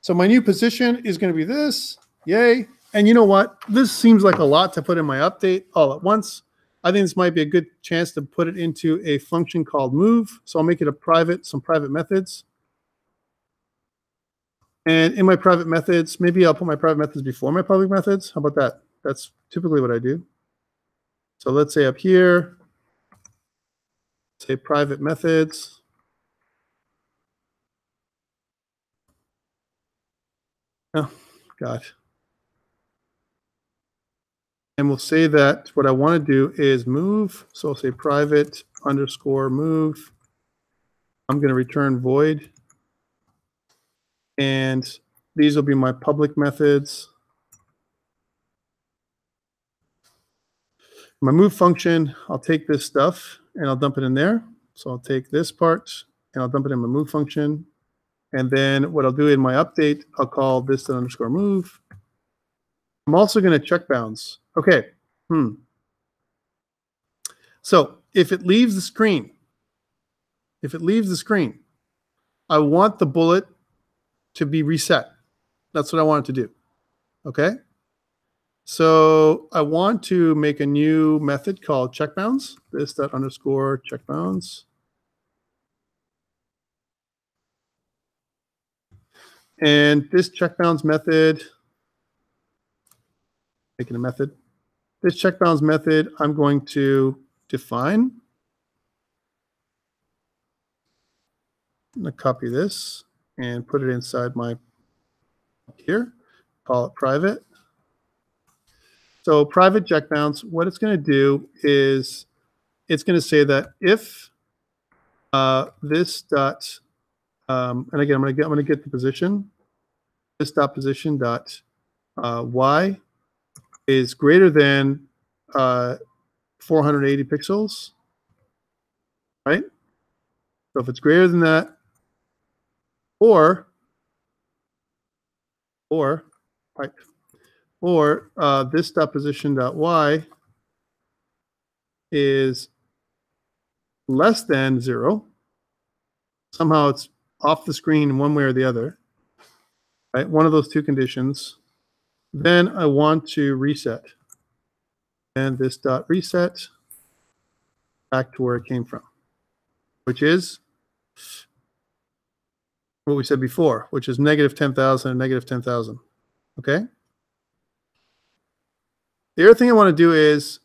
So my new position is going to be this. Yay. And you know what? This seems like a lot to put in my update all at once. I think this might be a good chance to put it into a function called move. So I'll make it a private, some private methods. And in my private methods, maybe I'll put my private methods before my public methods. How about that? That's typically what I do. So let's say up here, say private methods. Oh, God. And we'll say that what I want to do is move. So I'll say private underscore move. I'm going to return void. And these will be my public methods. My move function, I'll take this stuff and I'll dump it in there. So I'll take this part and I'll dump it in my move function. And then what I'll do in my update, I'll call this underscore move. I'm also going to check bounds. Okay. So if it leaves the screen, I want the bullet to be reset. That's what I want it to do. Okay. So I want to make a new method called checkbounds. This dot underscore checkbounds. And this checkbounds method, making a method. This checkbounds method, I'm going to define. I'm going to copy this and put it inside my here. Call it private. So private checkbounds, what it's going to do is it's going to say that if this dot, and again, I'm going to get the position. This dot position dot y is greater than 480 pixels, right? So if it's greater than that, or this dot position dot y is less than 0. Somehow it's off the screen one way or the other, right? One of those 2 conditions. Then I want to reset. And this dot reset back to where it came from, which is what we said before, which is negative 10,000 and negative 10,000. Okay? The other thing I want to do is,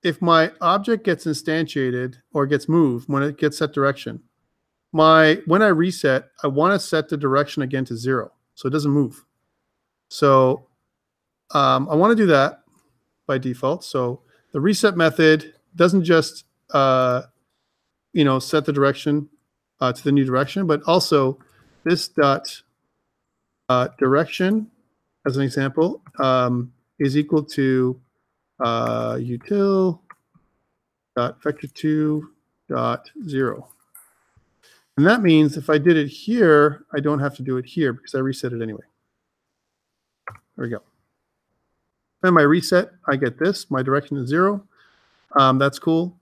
if my object gets instantiated or gets moved when it gets set direction, when I reset, I want to set the direction again to 0, so it doesn't move. So I want to do that by default. So the reset method doesn't just set the direction to the new direction, but also this dot direction, as an example, is equal to util dot vector2 dot 0. And that means if I did it here, I don't have to do it here because I reset it anyway. There we go. Then my reset, I get this. My direction is 0. That's cool.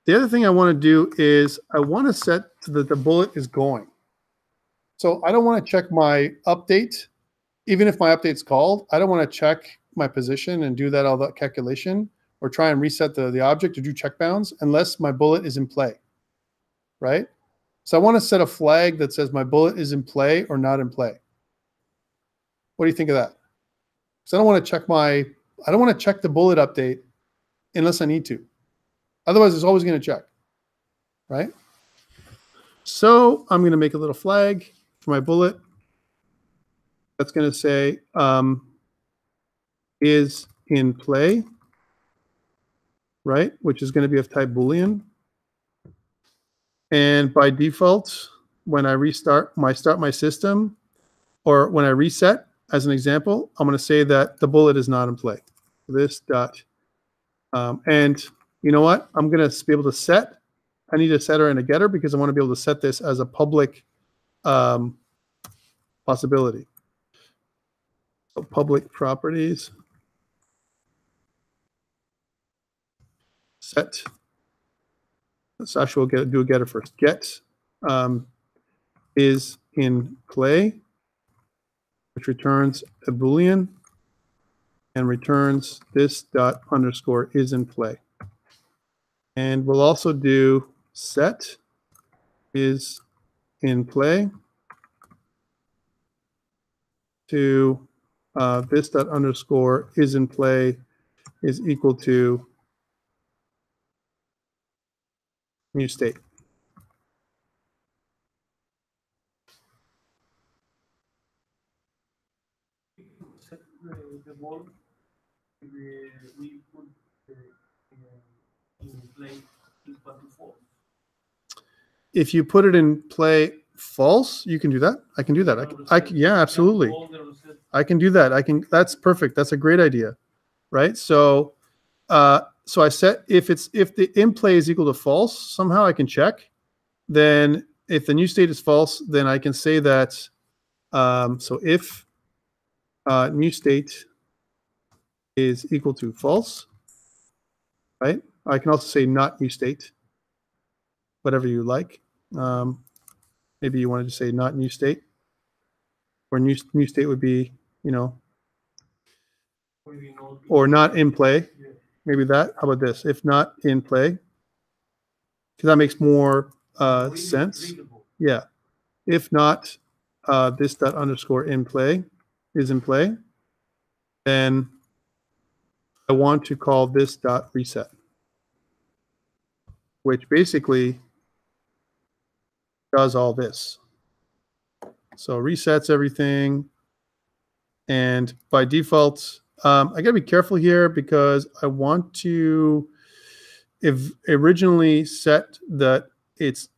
The other thing I want to do is I want to set so that the bullet is going. So I don't want to check my update. Even if my update's called, I don't want to check my position and do all that calculation or try and reset the object or do check bounds unless my bullet is in play, right? So I want to set a flag that says my bullet is in play or not in play. What do you think of that? Because I don't want to check the bullet update unless I need to. Otherwise, it's always going to check, right? So I'm going to make a little flag for my bullet. That's going to say is in play, right? Which is going to be of type Boolean. And by default, when I start my system, or when I reset, as an example, I'm going to say that the bullet is not in play. This dot, and you know what? I'm going to be able to set. I need a setter and a getter because I want to be able to set this as a public possibility. So public properties set. So actually, we'll do a getter first. Get is in play, which returns a Boolean and returns this dot underscore is in play. And we'll also do set is in play to this dot underscore is in play is equal to new state.
The ball, we put in play equal to false.
If you put it in play false, you can do that. I can do that. Yeah, absolutely. I can do that. That's perfect. That's a great idea, right? So, so I set if the in play is equal to false, somehow I can check. Then if the new state is false, then I can say that. So if new state is equal to false, right? I can also say not new state, whatever you like. Maybe you wanted to say not new state, or new state would be, you know, or not in play. Maybe that. How about this? If not in play, because that makes more sense. Yeah. If not, this dot underscore in play is in play, then I want to call this dot reset, which basically does all this. So resets everything. And by default, I got to be careful here because I want to originally set that it's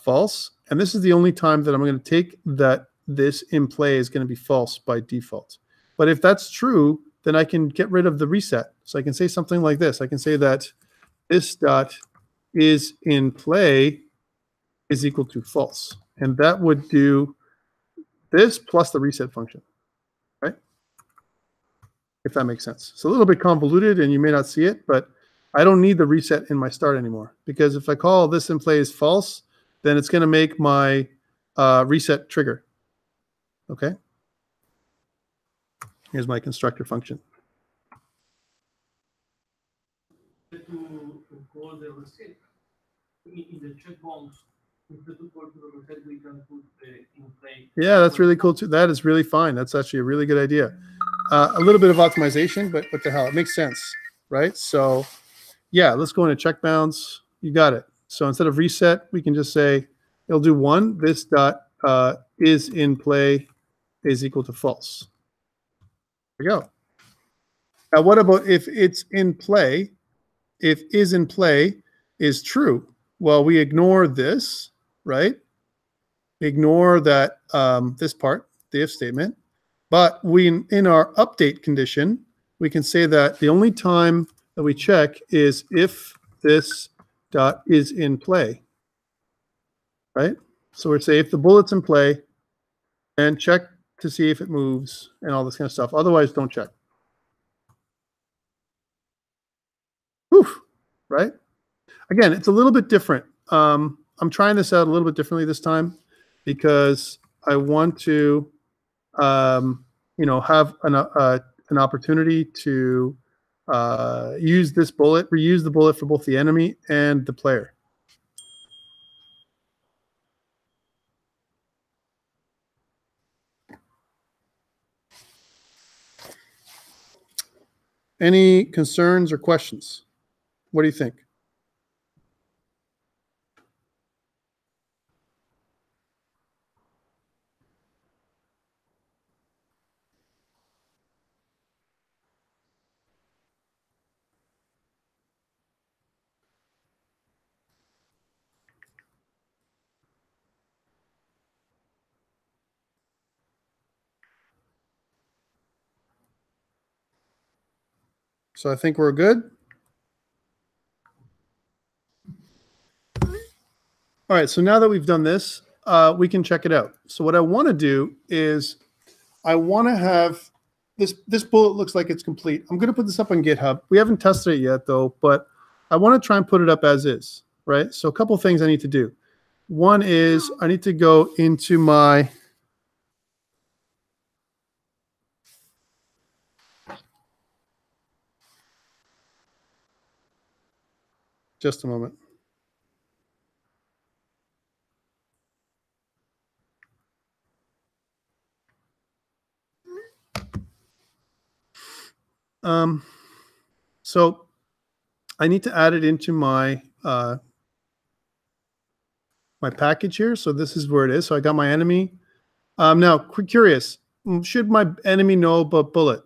false. And this is the only time that I'm going to take that this in play is going to be false by default. But if that's true, then I can get rid of the reset. So I can say something like this. I can say that this dot is in play is equal to false. And that would do this plus the reset function, right? If that makes sense. It's a little bit convoluted and you may not see it, but I don't need the reset in my start anymore. Because if I call this in play is false, then it's going to make my reset trigger. Okay? Here's my constructor function.
To call the reset in the checkbox, instead of call to the reset, we can put in play.
Yeah, that's really cool too. That is really fine. That's actually a really good idea. A little bit of optimization, but what the hell? It makes sense, right? So yeah, let's go into check bounds. You got it. So instead of reset, we can just say it'll do one. This dot is in play is equal to false. There we go. Now, what about if it's in play? If is in play is true, well, we ignore this, right? We ignore that this part, the if statement. But we, in our update condition, we can say that the only time that we check is if this dot is in play, right? So we'd say if the bullet's in play, and check to see if it moves and all this kind of stuff. Otherwise, don't check. Whew, right? Again, it's a little bit different. I'm trying this out a little bit differently this time because I want to, you know, have an opportunity to use this bullet, reuse the bullet for both the enemy and the player. Any concerns or questions? What do you think? So I think we're good. All right, so now that we've done this, we can check it out. So what I want to do is I want to have this bullet looks like it's complete. I'm going to put this up on GitHub. We haven't tested it yet, though, but I want to try and put it up as is, right? So a couple things I need to do. One is I need to go into my just a moment. So I need to add it into my my package here. So this is where it is. So I got my enemy. Now, curious, should my enemy know about bullet?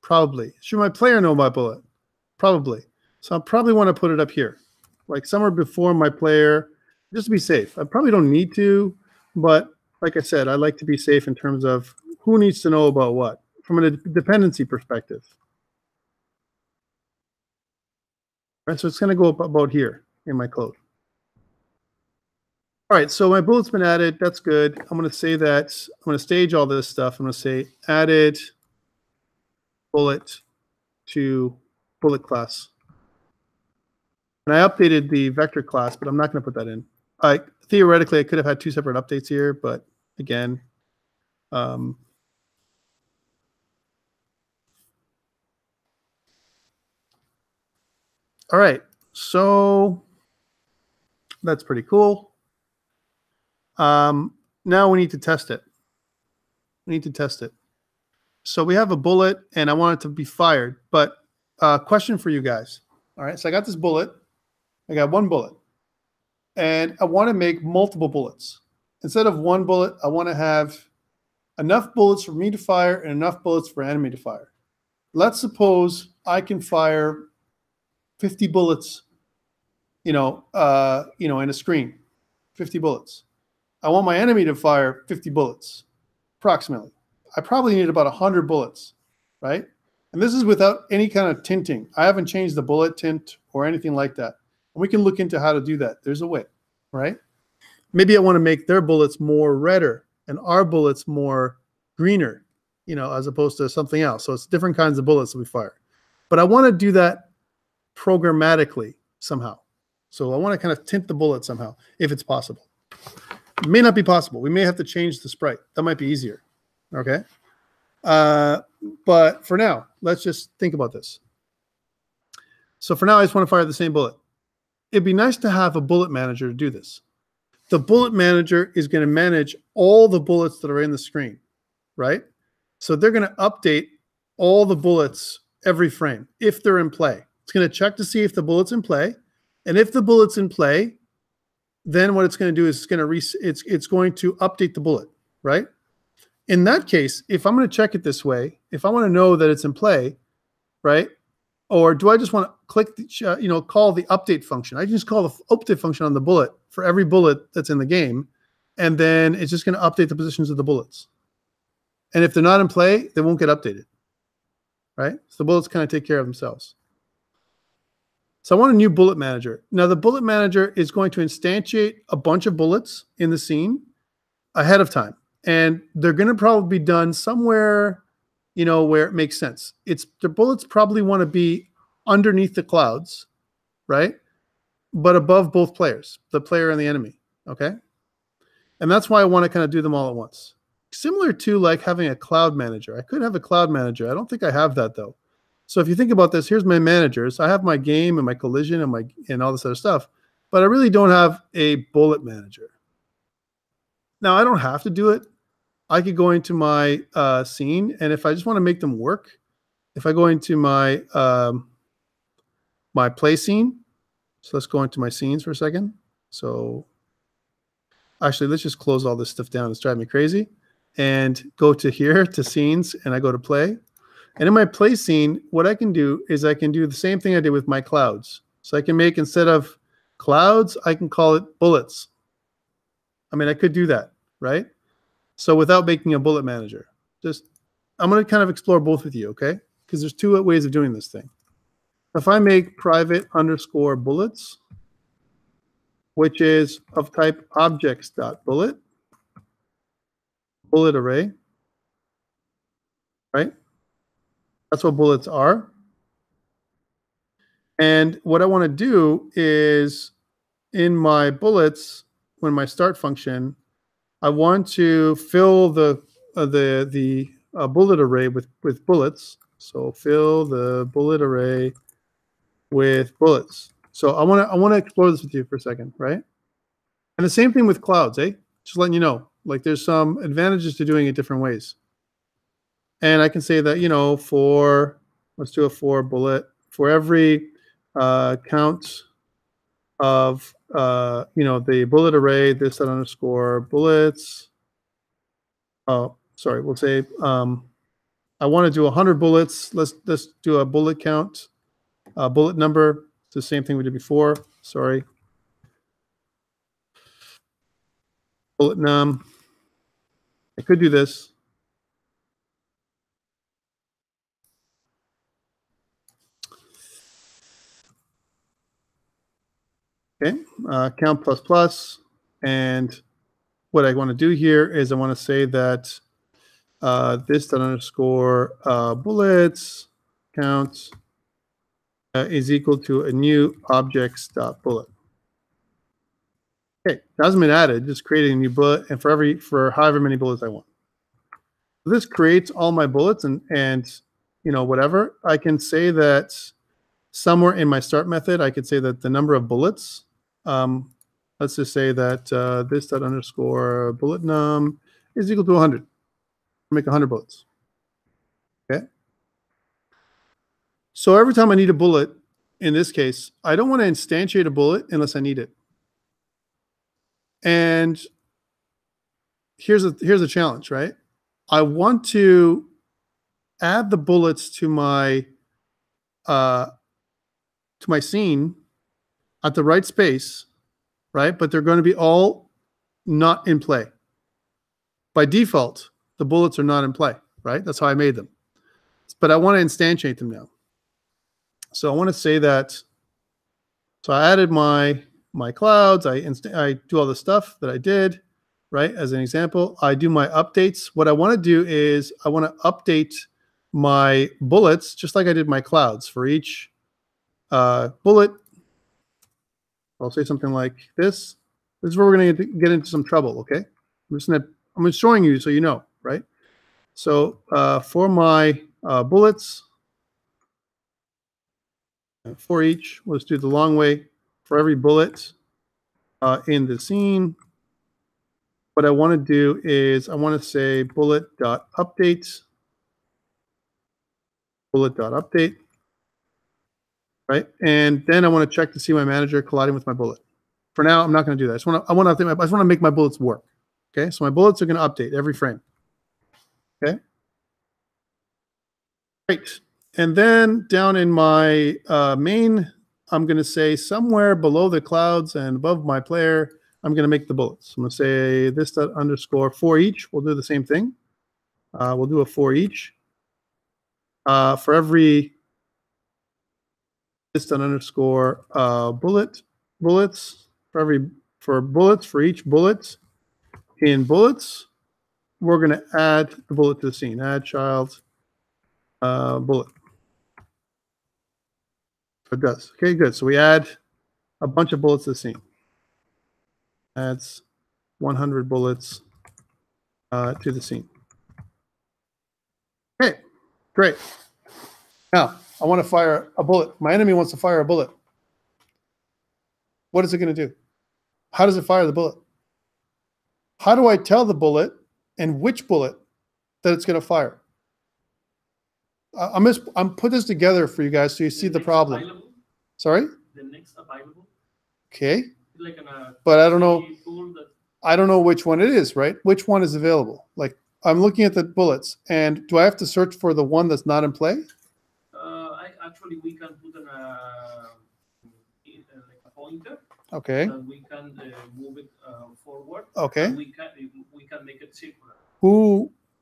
Probably. Should my player know about bullet? Probably. So I probably want to put it up here, like somewhere before my player, just to be safe. I probably don't need to, but like I said, I like to be safe in terms of who needs to know about what from a dependency perspective. All right, so it's going to go up about here in my code. All right, so my bullet's been added. That's good. I'm going to say that. I'm going to stage all this stuff. I'm going to say added bullet to bullet class. And I updated the vector class, but I'm not going to put that in. Theoretically, I could have had two separate updates here, but again, all right, so that's pretty cool. Now we need to test it. We need to test it. So we have a bullet, and I want it to be fired. But question for you guys. All right, so I got this bullet. I got one bullet. And I want to make multiple bullets. Instead of one bullet, I want to have enough bullets for me to fire and enough bullets for enemy to fire. Let's suppose I can fire 50 bullets, in a screen, 50 bullets. I want my enemy to fire 50 bullets, approximately. I probably need about 100 bullets, right? And this is without any kind of tinting. I haven't changed the bullet tint or anything like that. And we can look into how to do that. There's a way, right? Maybe I want to make their bullets more redder and our bullets more greener, as opposed to something else. So it's different kinds of bullets that we fire. But I want to do that programmatically somehow. So I want to kind of tint the bullet somehow, if it's possible. It may not be possible. We may have to change the sprite. That might be easier. Okay. But for now, let's just think about this. So for now, I just want to fire the same bullet. It'd be nice to have a bullet manager to do this. The bullet manager is going to manage all the bullets that are in the screen, right? So they're going to update all the bullets every frame if they're in play. It's going to check to see if the bullet's in play. And if the bullet's in play, then what it's going to do is it's going to update the bullet, right? In that case, if I'm going to check it this way, if I want to know that it's in play, right? Or do I just want to click, call the update function? I can just call the update function on the bullet for every bullet that's in the game, and then it's just going to update the positions of the bullets. And if they're not in play, they won't get updated, right? So the bullets kind of take care of themselves. So I want a new bullet manager. Now the bullet manager is going to instantiate a bunch of bullets in the scene ahead of time. And they're going to probably be done somewhere, you know, where it makes sense. The bullets probably want to be underneath the clouds, right? But above both players, the player and the enemy, okay? And that's why I want to kind of do them all at once. Similar to like having a cloud manager. I could have a cloud manager. I don't think I have that though. So if you think about this, here's my managers. I have my game and my collision and all this other stuff, but I really don't have a bullet manager. Now I don't have to do it. I could go into my scene, and if I just want to make them work, if I go into my my play scene, so let's go into my scenes for a second. So actually, let's just close all this stuff down. It's driving me crazy. And go to here to scenes, and I go to play. And in my play scene, what I can do is I can do the same thing I did with my clouds. So I can make, instead of clouds, I can call it bullets. I mean, I could do that, right? So without making a bullet manager, I'm going to kind of explore both with you, okay? Because there's two ways of doing this thing. If I make private underscore bullets, which is of type objects.bullet, bullet array, right? That's what bullets are. And what I want to do is in my bullets, when my start function, I want to fill the bullet array with bullets. So fill the bullet array with bullets. So I want to explore this with you for a second, right? And the same thing with clouds, eh? Just letting you know, like there's some advantages to doing it different ways. And I can say that, you know, let's do a for bullet, for every count of, you know, the bullet array, this underscore bullets. Oh, sorry, we'll say I want to do 100 bullets. Let's do a bullet count, bullet number. It's the same thing we did before. Sorry. Bullet num. I could do this. Okay, count plus plus, and what I want to do here is I want to say that this underscore bullets count is equal to a new objects.bullet. Okay, that hasn't been added, just creating a new bullet, and for however many bullets I want. So this creates all my bullets, and you know, whatever. I can say that somewhere in my start method, I could say that the number of bullets. Let's just say that this underscore bullet num is equal to 100. Make 100 bullets. Okay. So every time I need a bullet, in this case, I don't want to instantiate a bullet unless I need it. And here's a challenge, right? I want to add the bullets to my scene at the right space, right? But they're going to be all not in play. By default, the bullets are not in play, right? That's how I made them. But I want to instantiate them now. So I want to say that. So I added my clouds. I do all the stuff that I did, right? As an example, I do my updates. What I want to do is I want to update my bullets just like I did my clouds. For each bullet, I'll say something like this. This is where we're going to get into some trouble, okay? I'm just showing you so you know, right? So for my bullets, for each, let's do the long way. For every bullet in the scene, what I want to do is I want to say bullet.update, bullet.update, right? And then I want to check to see my manager colliding with my bullet. For now, I'm not going to do that. I want to make my bullets work. Okay, so my bullets are going to update every frame. Okay, great. And then down in my main, I'm going to say somewhere below the clouds and above my player, I'm going to make the bullets. I'm going to say this underscore for each. We'll do the same thing. We'll do a for each. For every this.underscore bullets for each bullet. In bullets, we're going to add the bullet to the scene. Add child bullet. So it does. Okay, good. So we add a bunch of bullets to the scene. Adds 100 bullets to the scene. Okay, great. Now, I want to fire a bullet. My enemy wants to fire a bullet. What is it going to do? How does it fire the bullet? How do I tell the bullet and which bullet that it's going to fire? I'm put this together for you guys so you see the problem.
Available,
Sorry?
the next available.
Okay.
Like
But I don't know.
tool that
I don't know which one it is, right? Which one is available? Like, I'm looking at the bullets, and do I have to search for the one that's not in play?
we can put like a pointer.
Okay.
And we can move it forward.
Okay.
And we can make it circular.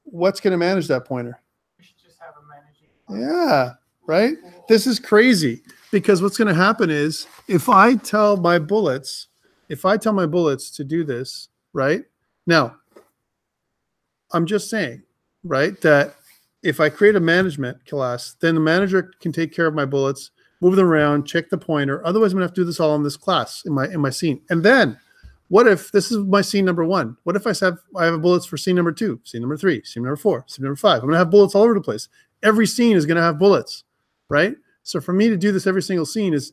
What's going to manage that pointer?
We should just have a managing.
Yeah, right? This is crazy because what's going to happen is if I tell my bullets to do this, right? Now, I'm just saying, right, that if I create a management class, then the manager can take care of my bullets, move them around, check the pointer. Otherwise, I'm going to have to do this all in this class in my scene. And then what if this is my scene number 1? What if I have bullets for scene number 2, scene number 3, scene number 4, scene number 5? I'm going to have bullets all over the place. Every scene is going to have bullets, right? So for me to do this every single scene is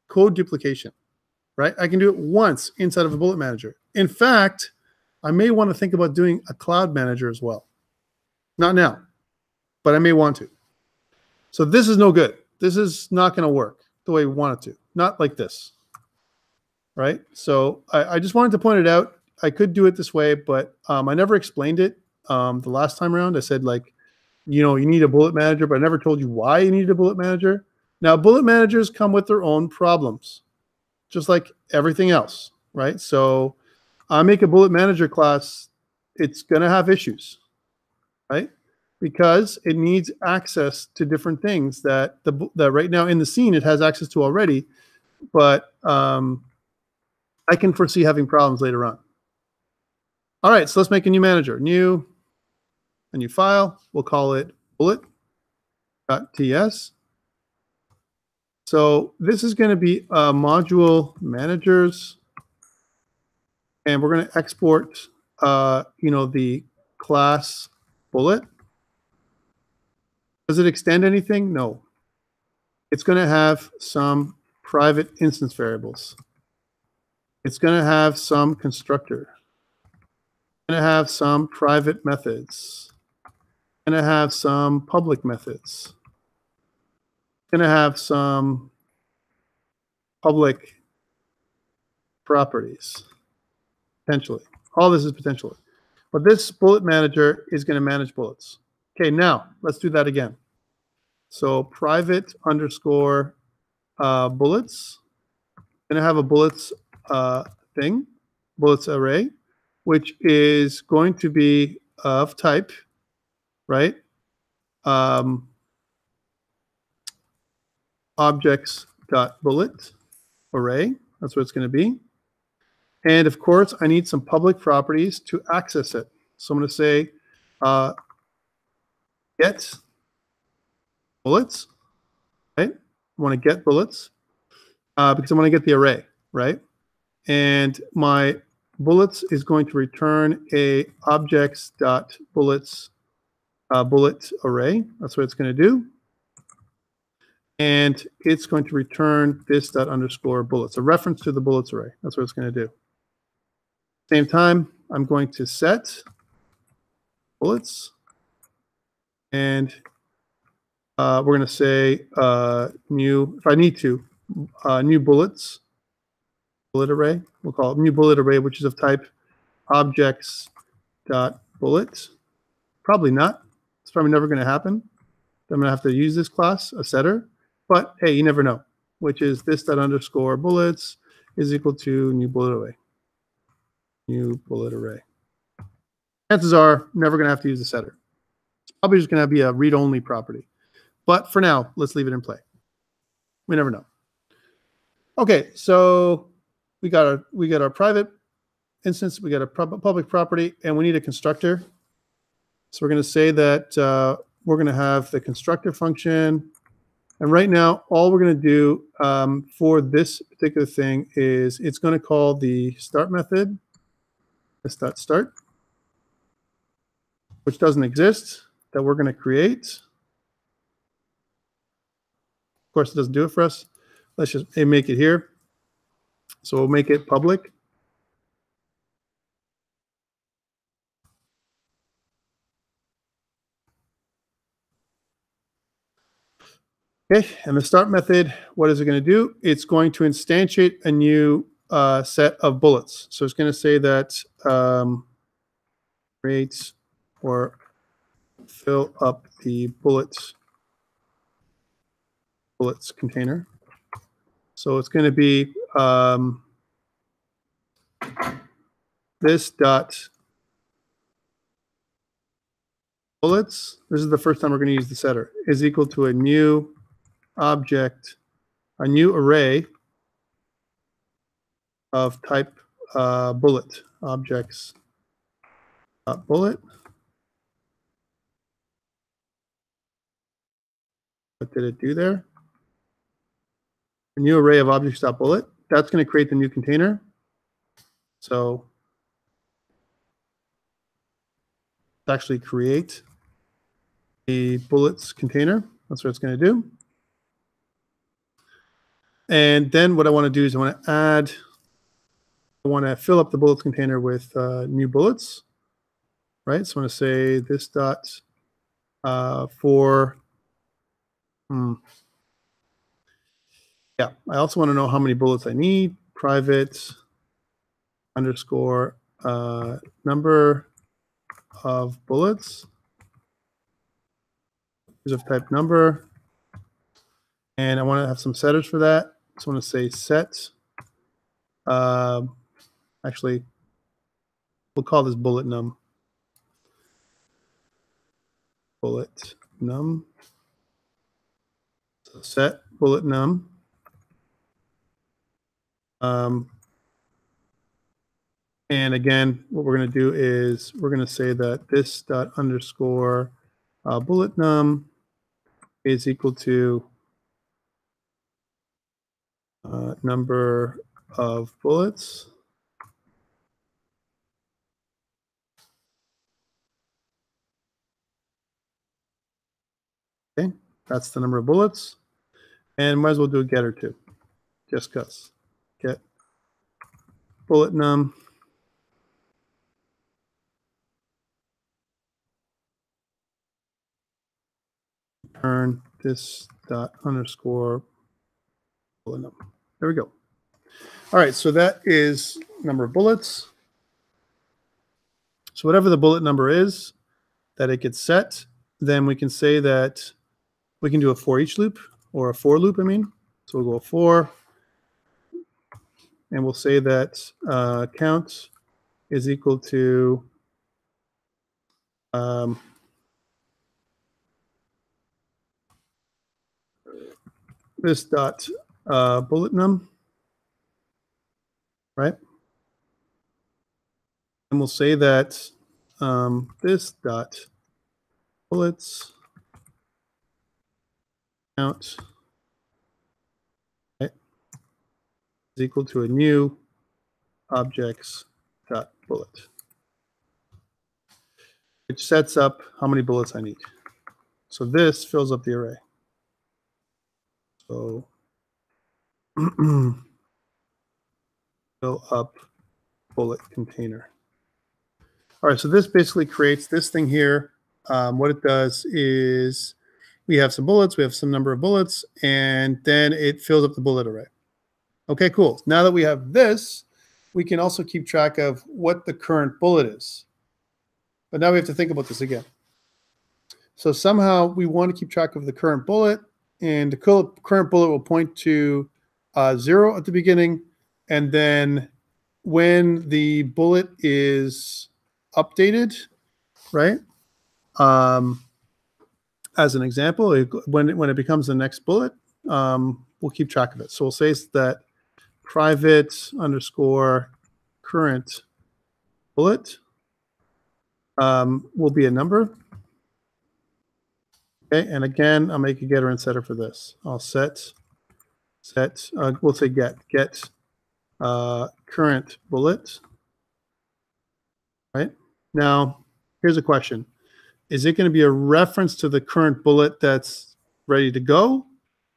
code duplication, right? I can do it once inside of a bullet manager. In fact, I may want to think about doing a cloud manager as well. Not now, but I may want to. So this is no good. This is not going to work the way we want it to. Not like this, right? So I just wanted to point it out. I could do it this way, but I never explained it the last time around. I said, like, you need a bullet manager, but I never told you why you need a bullet manager. Now, bullet managers come with their own problems, just like everything else, right? So I make a bullet manager class, it's going to have issues, right? Because it needs access to different things that right now in the scene it has access to already, but I can foresee having problems later on. All right, so let's make a new manager. A new file. We'll call it bullet.ts. So this is going to be module managers, and we're going to export, the class bullet. Does it extend anything? No. It's going to have some private instance variables. It's going to have some constructor. It's going to have some private methods. It's going to have some public methods. It's going to have some public properties, potentially. All this is potentially. But this bullet manager is going to manage bullets. Okay, now let's do that again. So private underscore bullets. Going to have a bullets bullets array, which is going to be of type, right? Objects.bullet array. That's what it's going to be. And of course, I need some public properties to access it. So I'm going to say get bullets, right? I want to get bullets because I want to get the array, right? And my bullets is going to return a objects.bullets bullet array. That's what it's going to do. And it's going to return this.underscore bullets, a reference to the bullets array. That's what it's going to do. Same time, I'm going to set bullets. And we're going to say new, if I need to, new bullets, bullet array. We'll call it new bullet array, which is of type objects.bullet. Probably not. It's probably never going to happen. I'm going to have to use this class, a setter. But hey, you never know, which is this.underscore bullets is equal to new bullet array. New bullet array. Chances are never going to have to use the setter. It's probably just going to be a read-only property. But for now, let's leave it in play. We never know. Okay, so we got our private instance, we got a public property, and we need a constructor. So we're going to say that we're going to have the constructor function. And right now, all we're going to do for this particular thing is it's going to call the start method, this.start, which doesn't exist, that we're going to create. Of course, it doesn't do it for us. Let's just make it here. So we'll make it public. Okay, and the start method, what is it going to do? It's going to instantiate a new set of bullets. So it's going to say that create or fill up the bullets container. So it's going to be this dot bullets. This is the first time we're going to use the setter, is equal to a new object, a new array of type bullet objects. Bullet. What did it do there? A new array of objects.bullet. That's going to create the new container. So actually create the bullets container. That's what it's going to do. And then what I want to do is I want to fill up the bullets container with new bullets, right? So I want to say this dot for, yeah, I also want to know how many bullets I need. Private underscore number of bullets is of type number. And I want to have some setters for that. So I want to say set. Actually, we'll call this bullet num. Bullet num. So set bullet num. And again, what we're going to do is we're going to say that this dot underscore bullet num is equal to number of bullets. Okay, that's the number of bullets. And might as well do a getter too, just because. Get bullet num. Return this dot underscore bullet num. There we go. All right, so that is number of bullets. So whatever the bullet number is that it gets set, then we can say that we can do a for each loop, or a for loop, I mean. So we'll go for, and we'll say that count is equal to this dot bullet num, right? And we'll say that this dot bullets count, right, is equal to a new objects dot bullet, which sets up how many bullets I need. So this fills up the array. So fill up bullet container. All right, so this basically creates this thing here. What it does is we have some bullets, we have some number of bullets, and then it fills up the bullet array. Okay, cool. Now that we have this, we can also keep track of what the current bullet is. But now we have to think about this again. So somehow we want to keep track of the current bullet, and the current bullet will point to 0 at the beginning, and then when the bullet is updated, right? As an example, when it becomes the next bullet, we'll keep track of it. So we'll say that private underscore current bullet will be a number. Okay, and again, I'll make a getter and setter for this. I'll set, we'll say get current bullet. Right? Now, here's a question. Is it going to be a reference to the current bullet that's ready to go,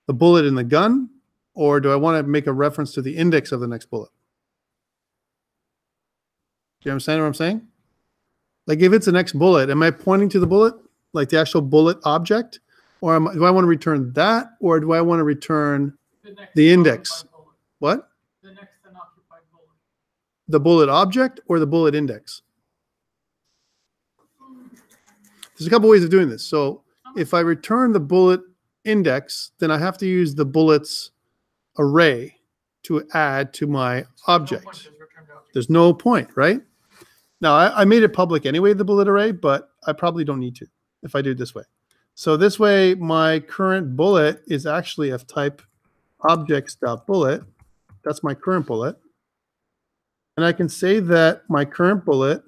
the bullet in the gun, or do I want to make a reference to the index of the next bullet? Do you understand what I'm saying? Like if it's the next bullet, am I pointing to the bullet, like the actual bullet object? Or do I want to return that, or do I want to return the index? What?
The next unoccupied bullet.
The bullet object or the bullet index? There's a couple ways of doing this. So if I return the bullet index, then I have to use the bullets array to add to my object. There's no point, right? Now, I made it public anyway, the bullet array, but I probably don't need to if I do it this way. So this way, my current bullet is actually of type objects.bullet. That's my current bullet. And I can say that my current bullet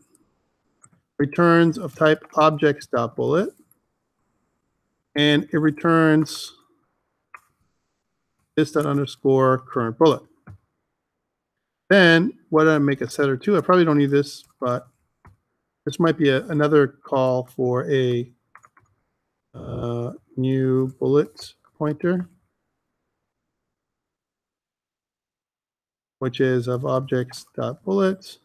returns of type objects.bullet, and it returns this.underscore current bullet. Then what do I make a setter to? I probably don't need this, but this might be another call for a new bullet pointer, which is of objects.bullet.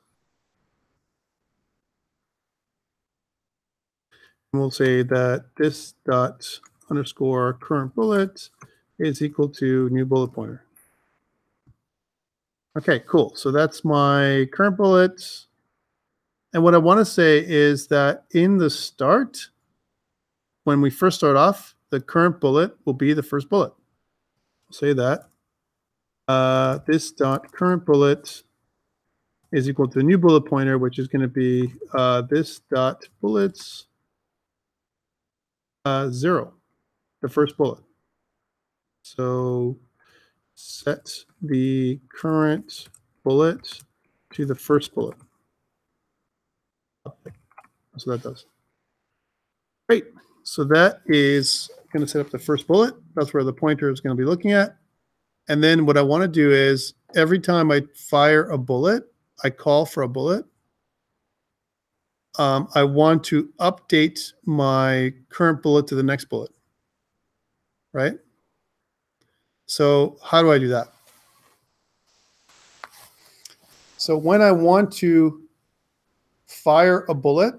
We'll say that this dot underscore current bullet is equal to new bullet pointer. Okay, cool. So that's my current bullet. And what I want to say is that in the start, when we first start off, the current bullet will be the first bullet. I'll say that. This dot current bullet is equal to the new bullet pointer, which is going to be this dot bullets 0, the first bullet. So set the current bullet to the first bullet. That's what that does. Great. So that is going to set up the first bullet. That's where the pointer is going to be looking at. And then what I want to do is every time I fire a bullet, I call for a bullet. I want to update my current bullet to the next bullet, right? So how do I do that? So when I want to fire a bullet,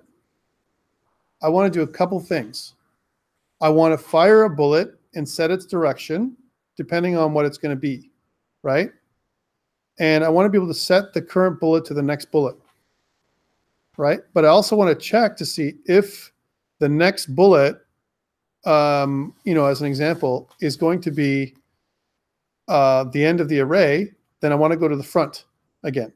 I want to do a couple things. I want to fire a bullet and set its direction depending on what it's going to be, right? And I want to be able to set the current bullet to the next bullet, right? But I also want to check to see if the next bullet, as an example, is going to be the end of the array, then I want to go to the front again.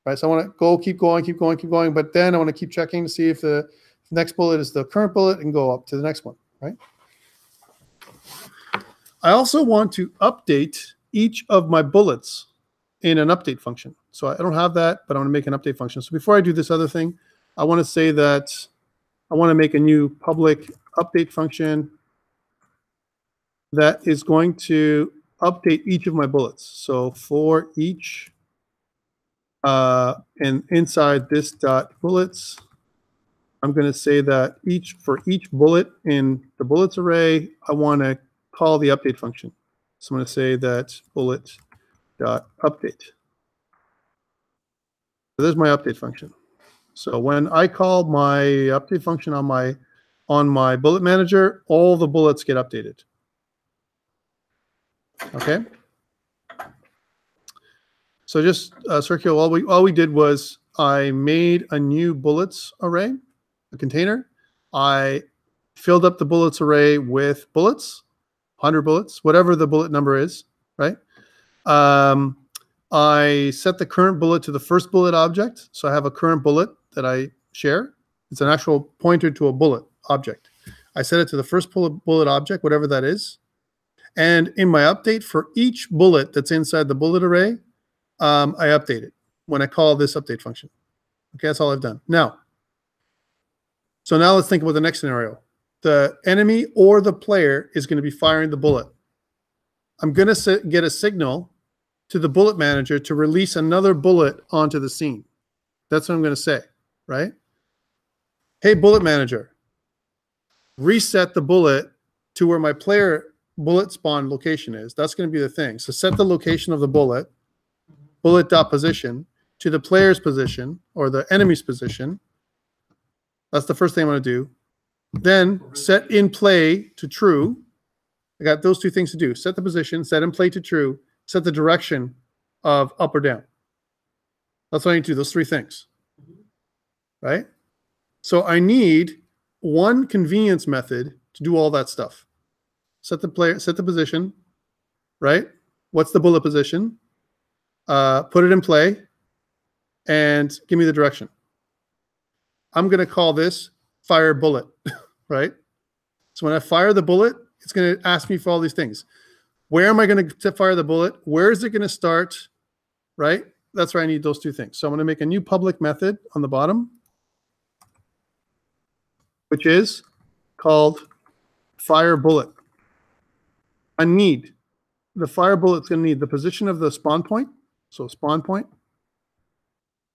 Right, so I want to keep going, but then I want to keep checking to see if the next bullet is the current bullet and go up to the next one, right? I also want to update each of my bullets in an update function. So I don't have that, but I want to make an update function. So before I do this other thing, I want to say that I want to make a new public update function that is going to update each of my bullets. So for each, and inside this dot bullets, I'm going to say that for each bullet in the bullets array, I want to call the update function. So I'm going to say that bullet dot update. So there's my update function. So when I call my update function on my bullet manager, all the bullets get updated. Okay. So just circular, all we did was I made a new bullets array, a container. I filled up the bullets array with bullets, 100 bullets, whatever the bullet number is, right? I set the current bullet to the first bullet object. So I have a current bullet that I share. It's an actual pointer to a bullet object. I set it to the first bullet object, whatever that is. And in my update for each bullet that's inside the bullet array, I update it when I call this update function. Okay, that's all I've done. Now, so now let's think about the next scenario. The enemy or the player is going to be firing the bullet. I'm going to get a signal to the bullet manager to release another bullet onto the scene. That's what I'm going to say, right? Hey, bullet manager, reset the bullet to where my player bullet spawn location is. That's going to be the thing. So set the location of the bullet dot position to the player's position or the enemy's position. That's the first thing I'm going to do. Then set in play to true. I got those two things to do. Set the position, set in play to true, set the direction of up or down. That's what I need to do, those three things. Right? So I need one convenience method to do all that stuff. Set the player, set the position, right? What's the bullet position? Put it in play and give me the direction. I'm going to call this fire bullet, right? So when I fire the bullet, it's going to ask me for all these things. Where am I going to fire the bullet? Where is it going to start, right? That's where I need those two things. So I'm going to make a new public method on the bottom, which is called fire bullet. I need, the fire bullet's going to need the position of the spawn point. So spawn point,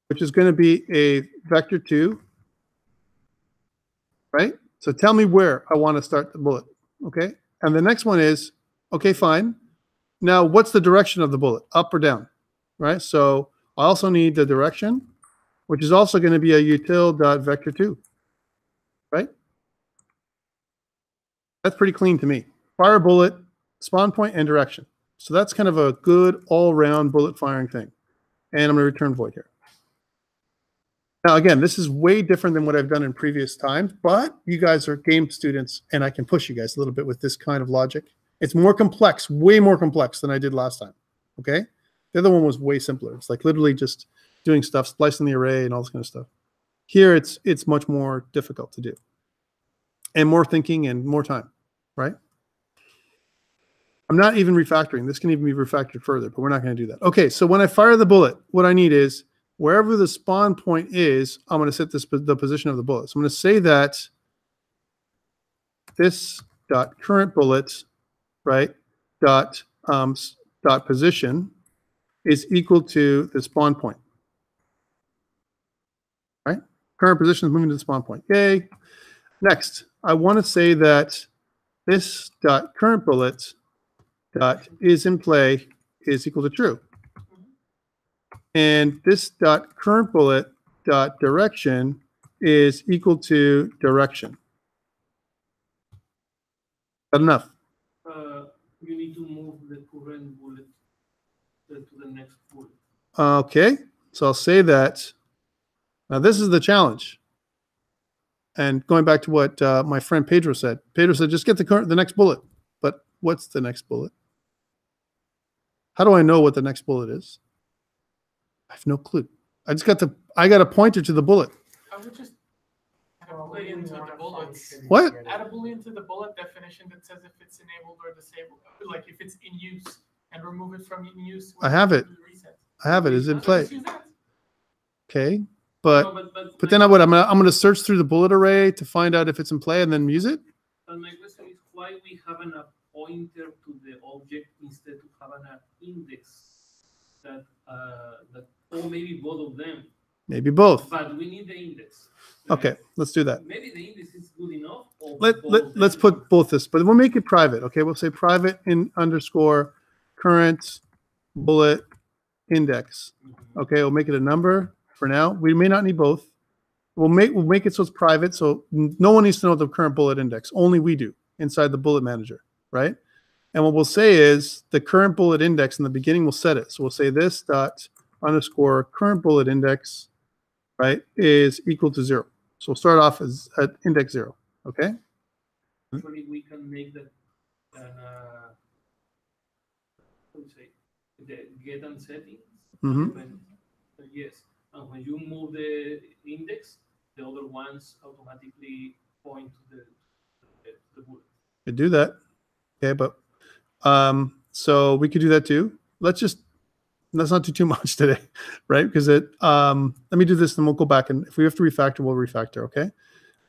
which is going to be a vector 2, right? So tell me where I want to start the bullet, okay? And the next one is, okay, fine. Now, what's the direction of the bullet, up or down, right? So I also need the direction, which is also going to be a util.vector2, right? That's pretty clean to me. Fire bullet, spawn point, and direction. So that's kind of a good all-round bullet firing thing. And I'm going to return void here. Now, again, this is way different than what I've done in previous times, but you guys are game students, and I can push you guys a little bit with this kind of logic. It's more complex, way more complex than I did last time, okay? The other one was way simpler. It's like literally just doing stuff, splicing the array and all this kind of stuff. Here, it's much more difficult to do. And more thinking and more time, right? I'm not even refactoring. This can even be refactored further, but we're not going to do that. Okay, so when I fire the bullet, what I need is wherever the spawn point is, I'm going to set the position of the bullet. So I'm going to say that this dot current bullet, right, dot position is equal to the spawn point. Right? Current position is moving to the spawn point. Yay. Next, I want to say that this dot current bullet dot is in play is equal to true. And this dot current bullet dot direction is equal to direction. Not enough.
You need to move the current bullet to the next bullet.
Okay, so I'll say that. Now this is the challenge. And going back to what my friend Pedro said, just get the next bullet. But what's the next bullet? How do I know what the next bullet is? I have no clue. I got a pointer to the bullet.
I would just add a boolean to the bullets.
What?
Add a boolean to the bullet definition that says if it's enabled or disabled, like if it's in use, and remove it from in use.
I have it. I have it. Is in play. Okay, but then I'm going to search through the bullet array to find out if it's in play and then use it.
But my question is why we have a pointer to the object instead of having an index that or maybe both of them.
Maybe both.
But we need the index.
Okay, let's do that.
Maybe the index is good enough. Or
Let's put both this, but we'll make it private. Okay, we'll say private in underscore current bullet index. Okay, we'll make it a number for now. We may not need both. We'll make it so it's private, so no one needs to know the current bullet index. Only we do inside the bullet manager, right? And what we'll say is the current bullet index in the beginning, we'll set it. So we'll say this dot underscore current bullet index, right, is equal to 0. So we'll start off as at index 0. Okay.
Actually, we can make that the get and settings. Yes, and when you move the index, the other ones automatically point to the bullet.
You do that. Okay, but So we could do that too. Let's not do too much today, right? Because let me do this, and we'll go back, and if we have to refactor, we'll refactor, okay?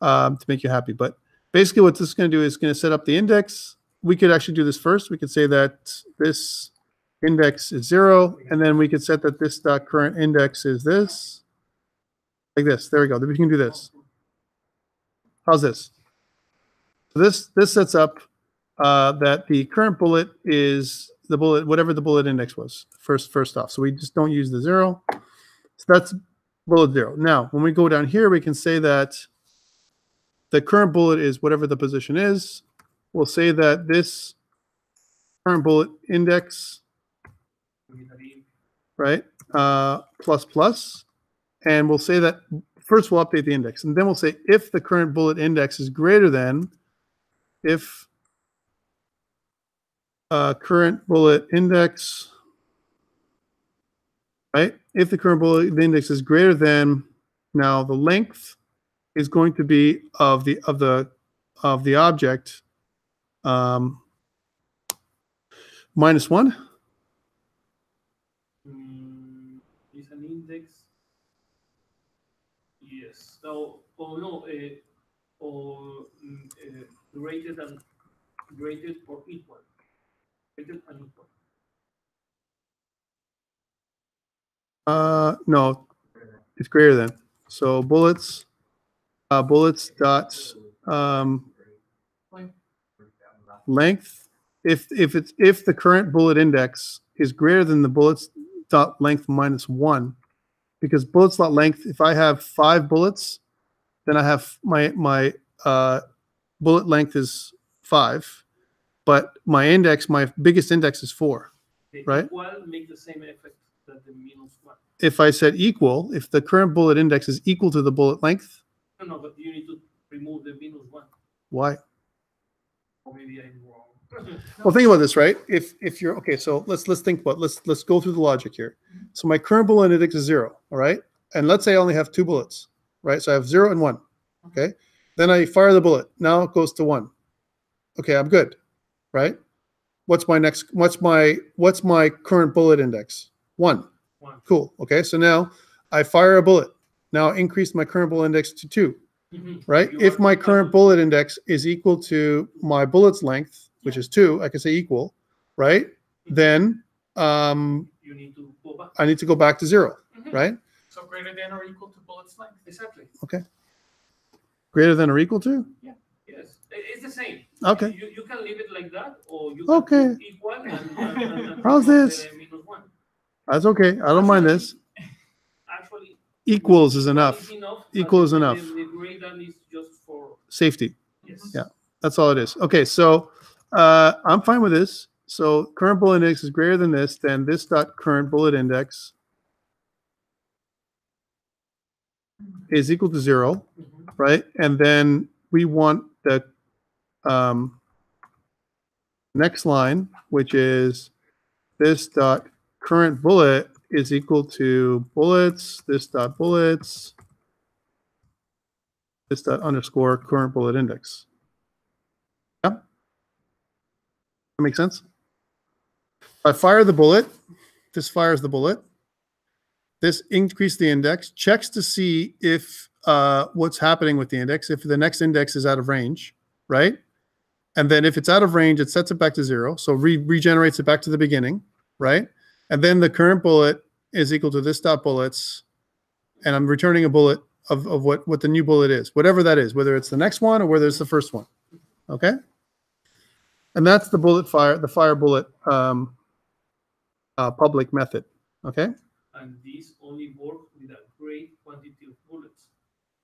To make you happy. But basically what this is going to do is going to set up the index. We could actually do this first. We could say that this index is 0, and then we could set that this dot current index is this, like this. There we go. Then we can do this. How's this? So this sets up that the current bullet is the bullet, whatever the bullet index was first off. So we just don't use the 0. So that's bullet 0. Now, when we go down here, we can say that the current bullet is whatever the position is. We'll say that this current bullet index, right, plus plus, and we'll say that first we'll update the index, and then we'll say if the current bullet index is greater than, if current bullet index, right, if the current bullet index is greater than, now the length is going to be of the object -1.
Is an index. Yes. So, no, or rated or equal. Rated and equal.
No, it's greater than. So bullets dot length. If the current bullet index is greater than the bullets dot length -1, because bullets dot length, if I have 5 bullets, then I have my bullet length is 5, but my biggest index is 4, right?
Equal make the same effect that the -1.
If I said equal, if the current bullet index is equal to the bullet length.
No, but you need to remove the -1.
Why?
Or maybe I'm wrong.
Well, think about this, right? If you're okay, so let's think about let's go through the logic here. So my current bullet index is 0, all right? And let's say I only have 2 bullets, right? So I have 0 and 1. Okay. Then I fire the bullet. Now it goes to 1. Okay, I'm good, right? What's my current bullet index? 1. Cool. Okay, so now I fire a bullet. Now I increased my current bullet index to 2. Right? If my current bullet index is equal to my bullet's length, which is 2, I can say equal, right? Then
you need to go back.
I need to go back to 0, right?
So greater than or equal to bullet's length.
Exactly.
Okay. Greater than or equal to?
Yeah. Yes. It's the same.
Okay.
You can leave it like that, or you can put equal and
how's this?
-1.
That's okay. I don't mind this.
Actually,
equals is enough. Equal is enough.
The grade that is just for
safety.
Yes.
Yeah, that's all it is. Okay, so I'm fine with this. So current bullet index is greater than this, then this dot current bullet index is equal to 0, right? And then we want the next line, which is this dot current bullet is equal to bullets, this dot bullets, this dot underscore current bullet index. Yeah? That makes sense? I fire the bullet. This fires the bullet. This increases the index, checks to see if what's happening with the index, if the next index is out of range, right? And then if it's out of range, it sets it back to 0. So regenerates it back to the beginning, right? And then the current bullet is equal to this dot bullets, and I'm returning a bullet of what the new bullet is, whatever that is, whether it's the next one or whether it's the first one. Okay? And that's the fire bullet public method. Okay?
And these only work with a great quantity of bullets,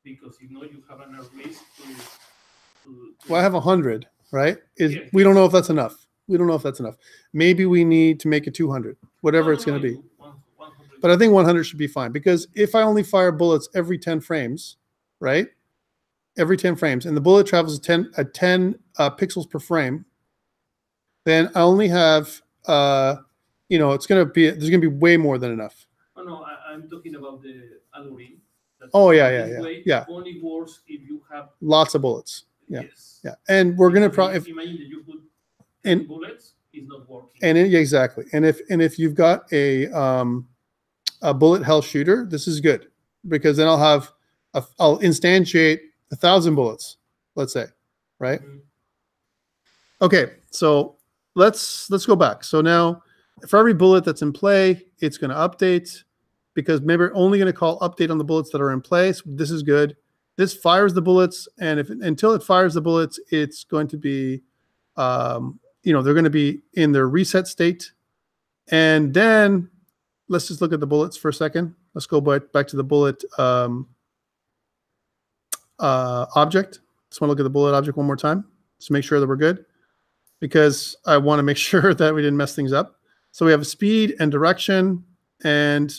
because if not, you have an risk to
well, I have 100, right?
Yeah.
We don't know if that's enough. We don't know if that's enough. Maybe we need to make it 200, whatever it's going to be.
100.
But I think 100 should be fine, because if I only fire bullets every 10 frames, right? Every 10 frames, and the bullet travels at 10 pixels per frame, then I only have, there's going to be way more than enough.
Oh, no, I'm talking about the algorithm.
Oh, yeah.
Only works if you have
lots of bullets. Yeah.
Yes.
Yeah. And we're going to probably,
imagine that you put 10 bullets is not working.
And exactly. And if you've got a bullet hell shooter, this is good, because then I'll instantiate 1,000 bullets, let's say, right?
Mhm.
Okay, so let's go back. So now, for every bullet that's in play, it's going to update, because maybe we're only going to call update on the bullets that are in place. This is good. This fires the bullets, and until it fires the bullets, it's going to be, they're going to be in their reset state. And then let's just look at the bullets for a second. Let's go back to the bullet object. Just want to look at the bullet object one more time to make sure that we're good, because I want to make sure that we didn't mess things up. So we have a speed and direction, and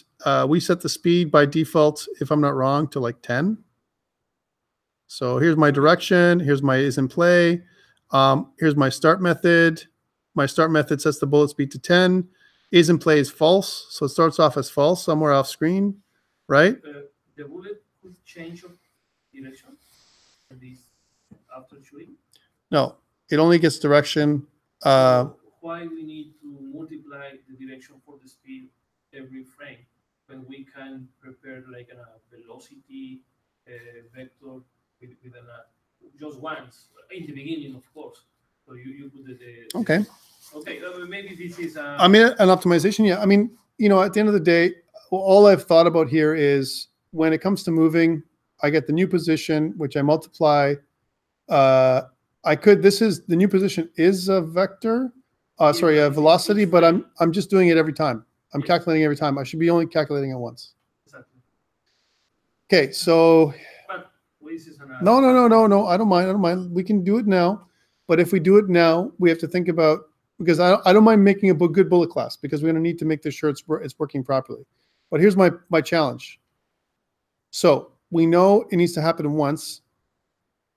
we set the speed by default, if I'm not wrong, to like 10. So here's my direction. Here's my is in play. Here's my start method. My start method sets the bullet speed to 10. Is in play is false, so it starts off as false somewhere off screen, right?
The bullet could change of direction after shooting.
No, it only gets direction.
Why we need to multiply the direction for the speed every frame when we can prepare like a velocity vector with just once in the beginning, of course. So you put the
Okay.
Okay, maybe this is
I mean, an optimization. Yeah. I mean, at the end of the day, all I've thought about here is when it comes to moving, I get the new position, which I multiply. The new position is a vector, sorry, a velocity, but I'm just doing it every time. I'm calculating every time. I should be only calculating it once.
Exactly.
Okay, so
But this is
no, I don't mind. We can do it now, but if we do it now, we have to think about, because I don't mind making a good bullet class, because we're going to need to make sure it's working properly. But here's my challenge. So we know it needs to happen once.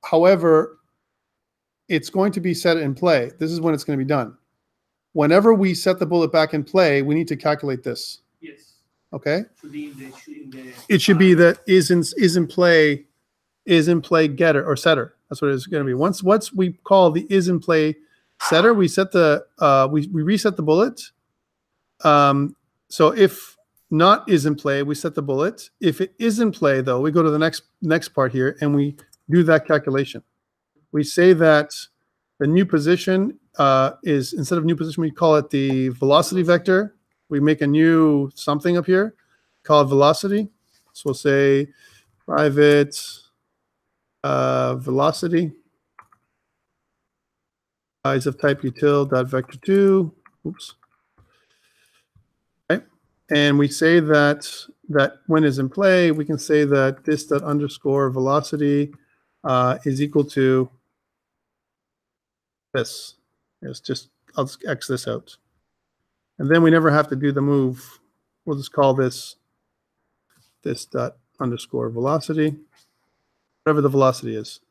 However, it's going to be set in play. This is when it's going to be done. Whenever we set the bullet back in play, we need to calculate this.
Yes.
Okay.
The
It should be that is in play getter or setter. That's what it's going to be. Once we call the is in play setter, we set the we reset the bullet. So if not is in play, we set the bullet. If it is in play, though, we go to the next part here and we do that calculation. We say that the new position is, instead of new position, we call it the velocity vector. We make a new something up here, call it velocity. So we'll say private velocity is of type util.vector2. Oops. Okay. And we say that when is in play, we can say that this dot underscore velocity is equal to this. I'll just X this out. And then we never have to do the move. We'll just call this dot underscore velocity, whatever the velocity is.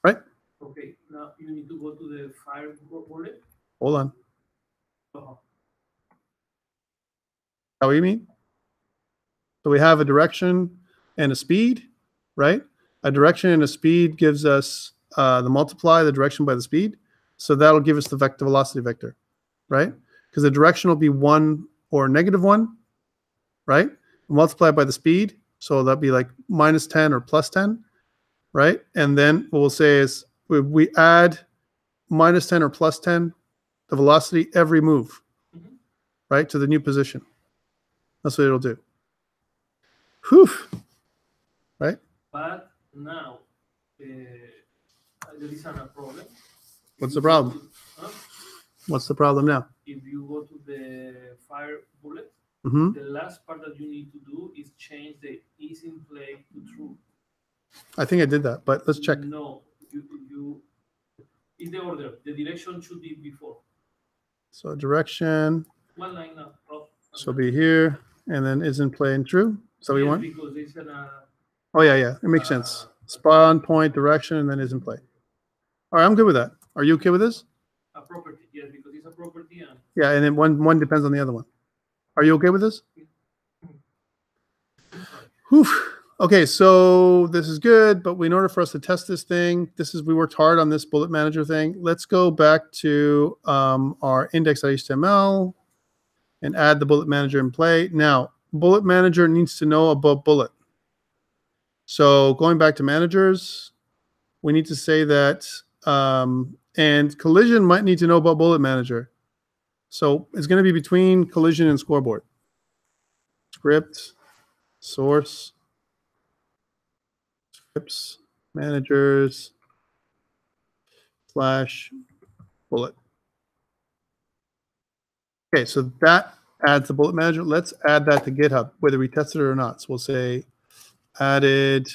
Right?
Okay, now you need to go to the fire bullet.
Hold on.
Uh-huh.
How you mean? So we have a direction and a speed, right? A direction and a speed gives us the multiply the direction by the speed. So that'll give us the vector velocity vector, right? Because the direction will be 1 or -1, right? Multiplied by the speed. So that'd be like -10 or +10, right? And then what we'll say is we add -10 or +10, the velocity every move, right, to the new position. That's what it'll do. Whew. Right?
But now, there is a problem.
What's the problem? What's the problem now?
If you go to the fire bullet,
Mm-hmm.
the last part that you need to do is change the is in play to true.
I think I did that, but let's check.
No, you in the order. The direction should be before.
So direction.
One line up.
So be here, and then is in play and true. So we want.
Because it's
Oh yeah, it makes sense. Spawn point direction, and then is in play. All right, I'm good with that. Are you okay with this?
a property. Yes, because it's a property and
Yeah, and then one depends on the other one. Are you okay with this? Whew. Okay, so this is good, but in order for us to test this thing, we worked hard on this bullet manager thing. Let's go back to our index.html and add the bullet manager in play. Now, bullet manager needs to know about bullet. So going back to managers, we need to say that, and collision might need to know about bullet manager. So it's going to be between collision and scoreboard. Script, source, scripts, managers, / bullet. Okay, so that adds the bullet manager. Let's add that to GitHub, whether we tested it or not. So we'll say added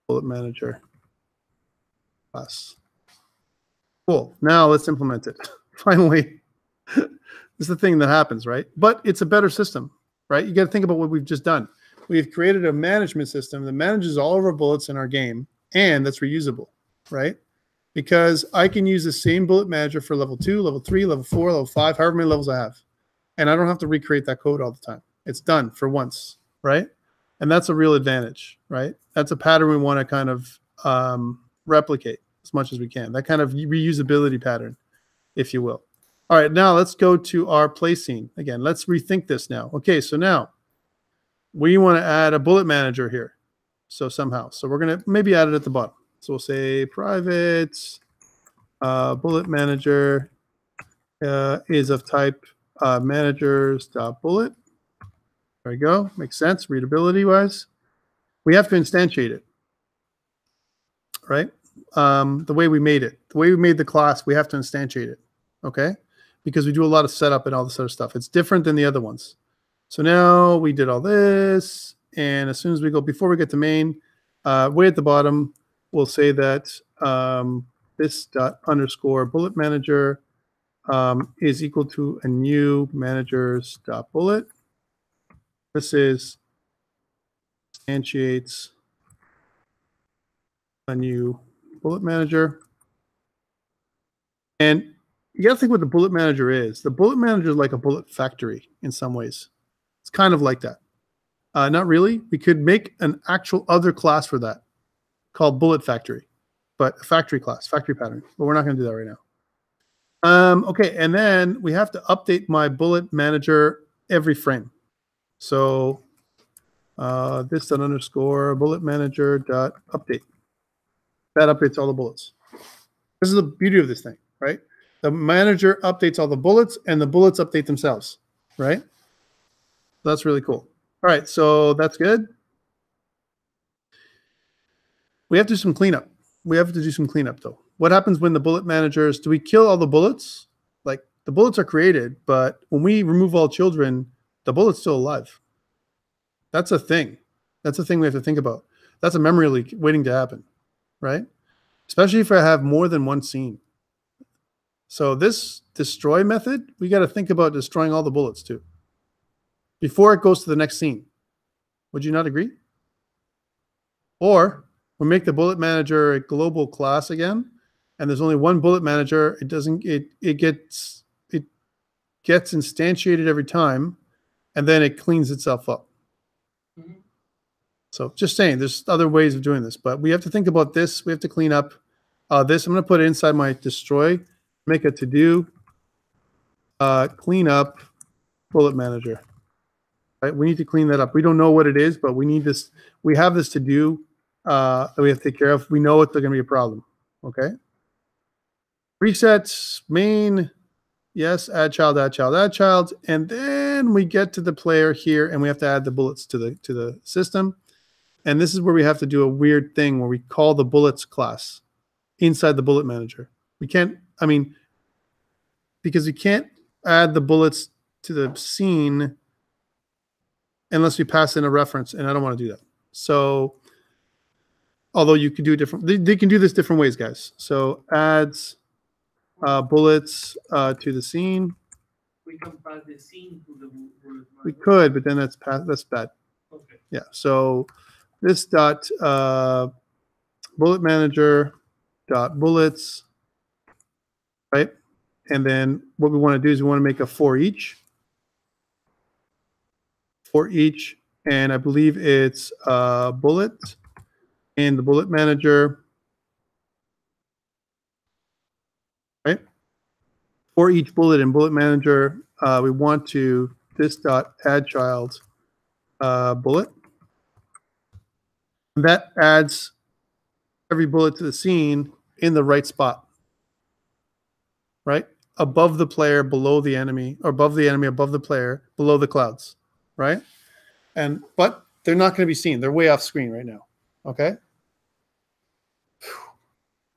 bullet manager class. Cool. Now let's implement it. Finally, this is the thing that happens, right? But it's a better system, right? You got to think about what we've just done. We've created a management system that manages all of our bullets in our game, and that's reusable, right? Because I can use the same bullet manager for level 2, level 3, level 4, level 5, however many levels I have. And I don't have to recreate that code all the time. It's done for once, right? And that's a real advantage, right? That's a pattern we want to kind of replicate as much as we can. That kind of reusability pattern, if you will. All right, now let's go to our play scene. Again, let's rethink this now. Okay, so now we want to add a bullet manager here. So somehow. So we're going to maybe add it at the bottom. So we'll say private bullet manager is of type managers.bullet. There we go. Makes sense readability wise. We have to instantiate it, right? The way we made it, the way we made the class, we have to instantiate it, okay? Because we do a lot of setup and all this other stuff. It's different than the other ones. So now we did all this, and as soon as we go, before we get to main, way at the bottom, we'll say that this dot underscore bullet manager is equal to a new managers dot bullet. This is instantiates a new bullet manager. And you got to think what the bullet manager is. The bullet manager is like a bullet factory in some ways. It's kind of like that. Not really. We could make an actual other class for that called bullet factory, but a factory class, factory pattern. But we're not going to do that right now. Okay, and then we have to update my bullet manager every frame. So this dot underscore bullet manager dot update. That updates all the bullets. This is the beauty of this thing, right? The manager updates all the bullets, and the bullets update themselves, right? That's really cool. All right, so that's good. We have to do some cleanup. We have to do some cleanup, though. What happens when the bullet managers, do we kill all the bullets? Like, the bullets are created, but when we remove all children, the bullet's still alive. That's a thing. That's a thing we have to think about. That's a memory leak waiting to happen, right? Especially if I have more than one scene. So this destroy method, we got to think about destroying all the bullets too before it goes to the next scene. Would you not agree? Or we make the bullet manager a global class again, and there's only one bullet manager. It gets instantiated every time, and then it cleans itself up. Mm-hmm. So just saying, there's other ways of doing this, but we have to think about this. We have to clean up this. I'm going to put it inside my destroy, make a to-do, clean up bullet manager. Right? We need to clean that up. We don't know what it is, but we need this. We have this to do that we have to take care of. We know it's going to be a problem. Okay. Resets main. Yes, add child, add child, add child, and then we get to the player here, and we have to add the bullets to the system. And this is where we have to do a weird thing where we call the bullets class inside the bullet manager. We can't, because we can't add the bullets to the scene unless we pass in a reference, and I don't want to do that. So, although you could do it different, they can do this different ways, guys. So adds bullets to the scene.
We can pass the scene to the bullet.
We could, but then that's bad.
Okay.
Yeah. So this dot bullet manager dot bullets, right? And then what we want to do is we want to make a for each and I believe it's bullet in the bullet manager, right? For each bullet in bullet manager, we want to this dot add child bullet. And that adds every bullet to the scene in the right spot, right? Above the player, below the enemy, or above the enemy, above the player, below the clouds, right? But they're not going to be seen. They're way off screen right now, okay?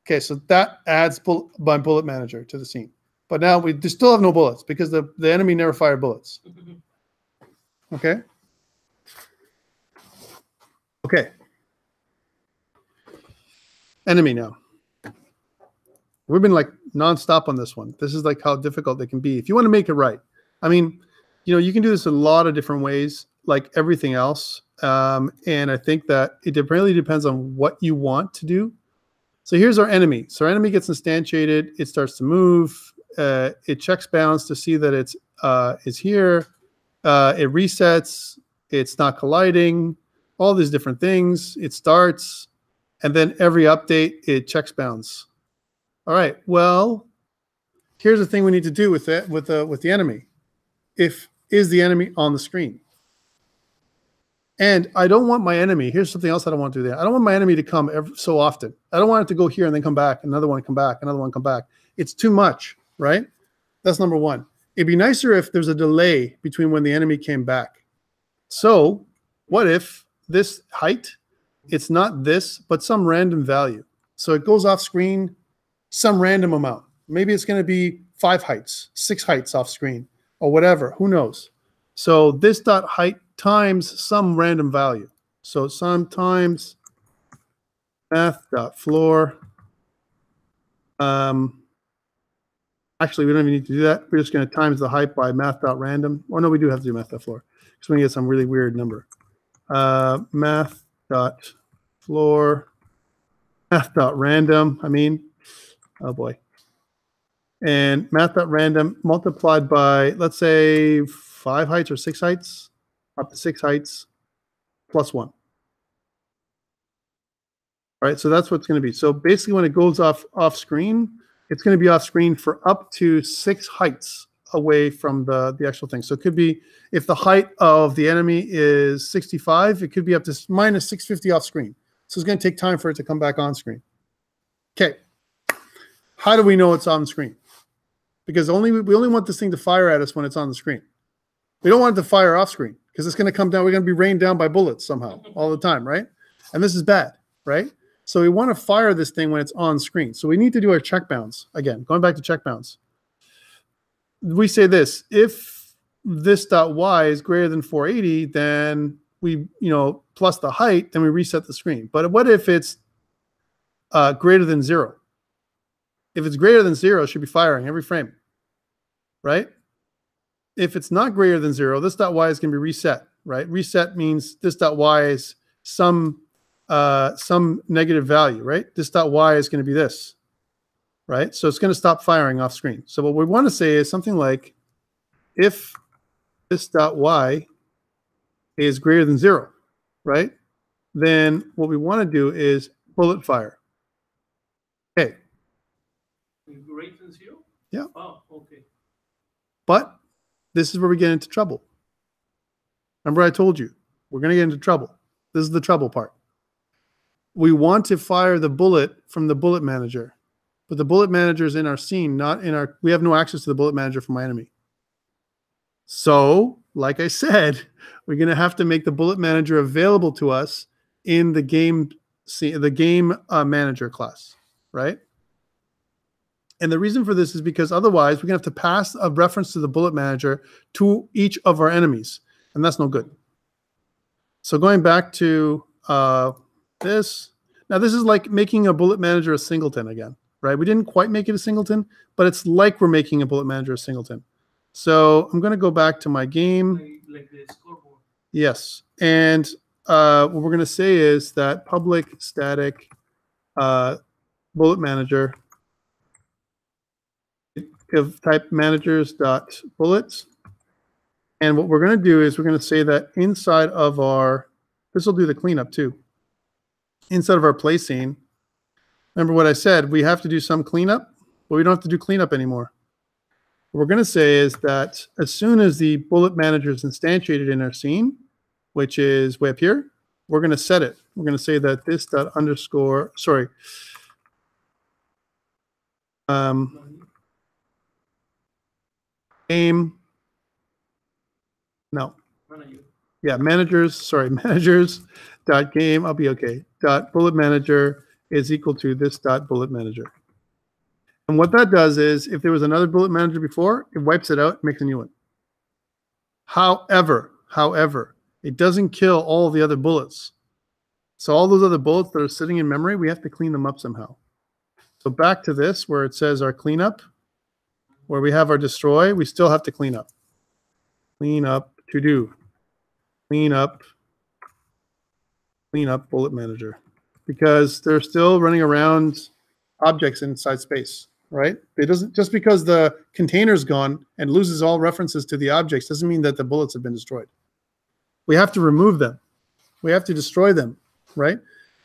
Okay, so that adds my bullet manager to the scene. But now we still have no bullets because the enemy never fired bullets. Okay? Okay. Enemy now. We've been like nonstop on this one. This is like how difficult it can be. If you want to make it right. I mean, you know, you can do this in a lot of different ways, like everything else. And I think that it really depends on what you want to do. So here's our enemy. So our enemy gets instantiated. It starts to move. It checks bounds to see that it's here. It resets. It's not colliding. All these different things. It starts. And then every update, it checks bounds. All right. Well, here's the thing we need to do with it with the enemy. Is the enemy on the screen? And I don't want my enemy. Here's something else I don't want to do there. I don't want my enemy to come so often. I don't want it to go here and then come back, another one come back, another one come back. It's too much, right? That's number one. It'd be nicer if there's a delay between when the enemy came back. So what if this height, it's not this, but some random value. So it goes off screen some random amount. Maybe it's going to be 5 heights, 6 heights off screen, or whatever. Who knows? So this dot height times some random value. So sometimes math dot floor. Actually, we don't even need to do that. We're just going to times the height by math dot random. Or no, we do have to do math dot floor because we get some really weird number. Math dot floor, math dot random. I mean, oh boy. And math dot random multiplied by, let's say, 5 heights or 6 heights, up to 6 heights, plus 1. All right, so that's what it's going to be. So basically, when it goes off screen, it's going to be off screen for up to 6 heights away from the actual thing. So it could be, if the height of the enemy is 65, it could be up to minus 650 off screen. So it's going to take time for it to come back on screen. Okay. How do we know it's on screen? Because we only want this thing to fire at us when it's on the screen. We don't want it to fire off screen because it's going to come down. We're going to be rained down by bullets somehow all the time, right? And this is bad, right? So we want to fire this thing when it's on screen. So we need to do our check bounds. Again, going back to check bounds. We say this, if this dot y is greater than 480, then we, plus the height, then we reset the screen. But what if it's greater than 0? If it's greater than 0, it should be firing every frame, right? If it's not greater than 0, this dot y is going to be reset, right? Reset means this dot y is some negative value, right? This dot y is going to be this, right? So it's going to stop firing off screen. So what we want to say is something like, if this dot y is greater than 0, right? Then what we want to do is bullet fire. Okay.
Greater than 0?
Yeah.
Oh, okay.
But this is where we get into trouble. Remember I told you, we're going to get into trouble. This is the trouble part. We want to fire the bullet from the bullet manager, but the bullet manager is in our scene, not in our, we have no access to the bullet manager from my enemy. So, like I said, we're going to have to make the bullet manager available to us in the game manager class, right? And the reason for this is because otherwise we're going to have to pass a reference to the bullet manager to each of our enemies, and that's no good. So going back to this, now this is like making a bullet manager a singleton again, right? We didn't quite make it a singleton, but it's like we're making a bullet manager a singleton. So I'm going to go back to my game.
Like the scoreboard. Yes.
And what we're going to say is that public static bullet manager of type managers dot bullets, And what we're going to do is we're going to say that inside of our, this will do the cleanup too. Inside of our placing, remember what I said, we have to do some cleanup, but we don't have to do cleanup anymore. What we're going to say is that as soon as the bullet manager is instantiated in our scene, which is way up here, we're going to set it. We're going to say that this dot underscore, sorry, game, no, yeah, managers, sorry, managers dot game, I'll be okay, dot bullet manager is equal to this dot bullet manager. And what that does is, if there was another bullet manager before, it wipes it out, makes a new one. However, it doesn't kill all the other bullets. So all those other bullets that are sitting in memory, we have to clean them up somehow. So back to this, where it says our cleanup, where we have our destroy, we still have to clean up. Clean up, to do. Clean up bullet manager. Because they're still running around objects inside space, right? It doesn't, just because the container's gone and loses all references to the objects doesn't mean that the bullets have been destroyed. We have to remove them. We have to destroy them, right?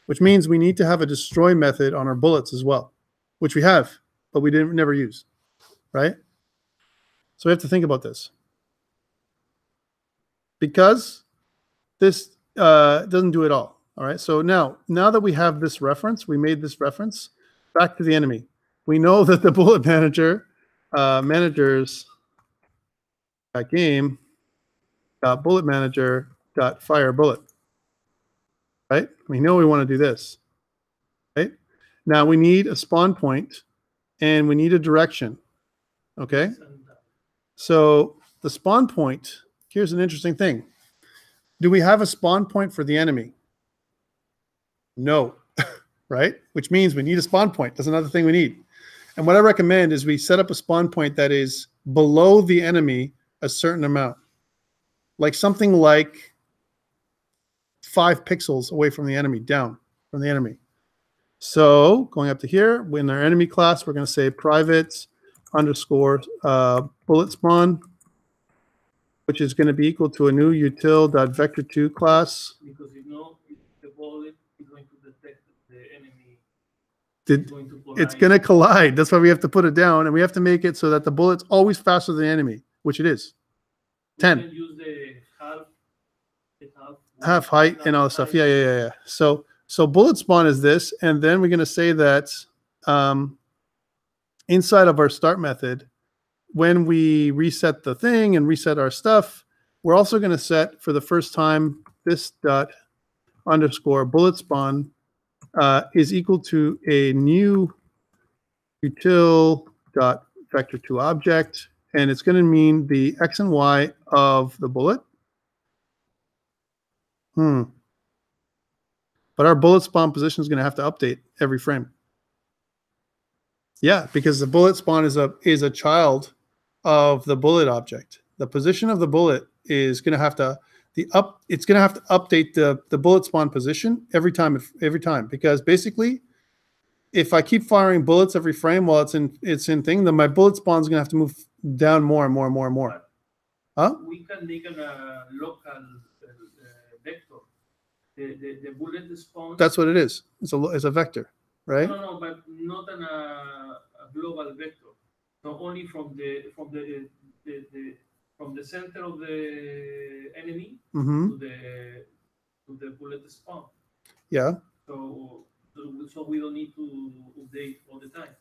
Which means we need to have a destroy method on our bullets as well, which we have, but we never use, right? So we have to think about this. Because this doesn't do it all right? So now that we have this reference, we made this reference, back to the enemy. We know that the bullet manager, managers game bullet manager fire bullet, right? We know we want to do this, right? Now we need a spawn point and we need a direction, okay? So the spawn point, here's an interesting thing. Do we have a spawn point for the enemy? No, right? Which means we need a spawn point. That's another thing we need. And what I recommend is we set up a spawn point that is below the enemy a certain amount. Like something like 5 pixels away from the enemy, down from the enemy. So going up to here, in our enemy class, we're going to say private underscore bullet spawn, which is going to be equal to a new util.vector2 class.
Because you know, the bullet is going to detect the enemy.
It's going to collide. That's why we have to put it down, and we have to make it so that the bullet's always faster than the enemy, which it is. 10.
You can use the
half height and all that stuff. Yeah. So bullet spawn is this, and then we're going to say that inside of our start method, when we reset the thing and reset our stuff, we're also going to set for the first time this dot underscore bullet spawn is equal to a new util dot vector2 object, and it's going to mean the x and y of the bullet. But our bullet spawn position is going to have to update every frame. Yeah, because the bullet spawn is a child of the bullet object. The position of the bullet is going to have to it's going to have to update the bullet spawn position every time, because basically, if I keep firing bullets every frame while it's in thing, then my bullet spawn is going to have to move down more and more and more and more. Huh?
We can make a local vector. The bullet spawn.
That's what it is. It's a vector, right?
No, but not a global vector. So only from the center of the enemy to the bullet spawn. Yeah. So we don't need to update all the time.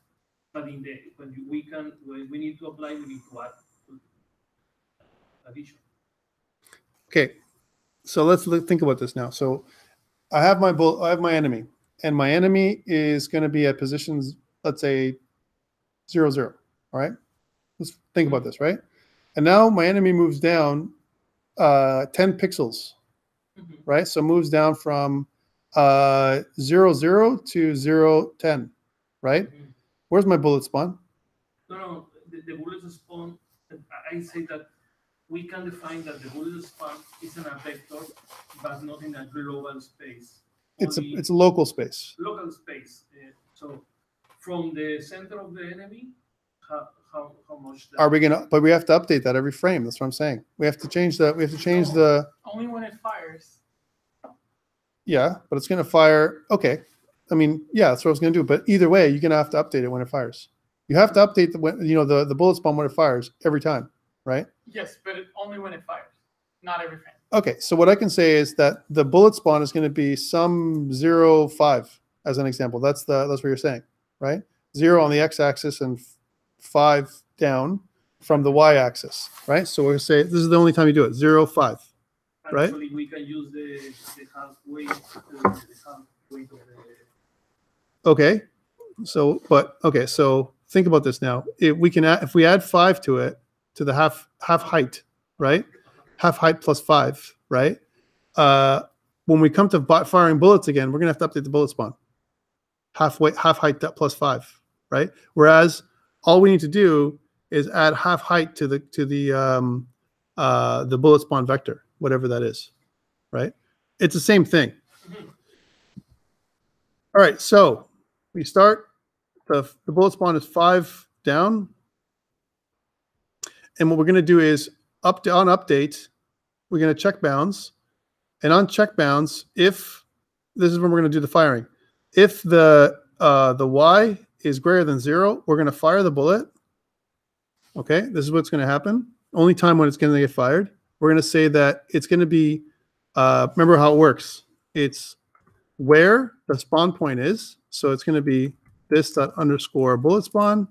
But when we need to apply, we need to add addition. Okay.
So let's think about this now. So I have my enemy, and my enemy is going to be at positions, let's say 0, 0. All right. Let's think about this, right? And now my enemy moves down 10 pixels, right? So moves down from 0, 0 to 0, 10, right? Where's my bullet spawn?
No, the bullet spawn, I say that we can define that the bullet spawn is in a vector, but not in a global space.
It's a local space.
Local space. So from the center of the enemy, how much that,
Are we gonna? But we have to update that every frame. That's what I'm saying. We have to change the. We have to change the.
Only when it fires.
Yeah, but it's gonna fire. Okay, I mean, yeah, that's what I was gonna do. But either way, you're gonna have to update it when it fires. You have to update the when you know the bullet spawn when it fires every time, right?
Yes, but only when it fires, not every frame.
Okay, so what I can say is that the bullet spawn is going to be some 0.5 as an example. That's what you're saying, right? 0 on the x-axis and 5 down from the y-axis, right? So we're going to say this is the only time you do it, 0.5. Right?
actually we can use the halfway, the halfway of the,
Okay, so okay, so think about this now. If we add 5 to it, to the half height, right? Half height plus 5, right? When we come to firing bullets again, we're gonna have to update the bullet spawn. Half height plus 5, right? Whereas all we need to do is add half height to the bullet spawn vector, whatever that is, right? It's the same thing. All right, so we start. The bullet spawn is 5 down, and what we're gonna do is on update, we're going to check bounds, and on check bounds, if this is when we're going to do the firing, if the y is greater than 0, we're going to fire the bullet. Okay, this is what's going to happen. Only time when it's going to get fired. We're going to say that it's going to be. Remember how it works. It's where the spawn point is, so it's going to be this dot underscore bullet spawn,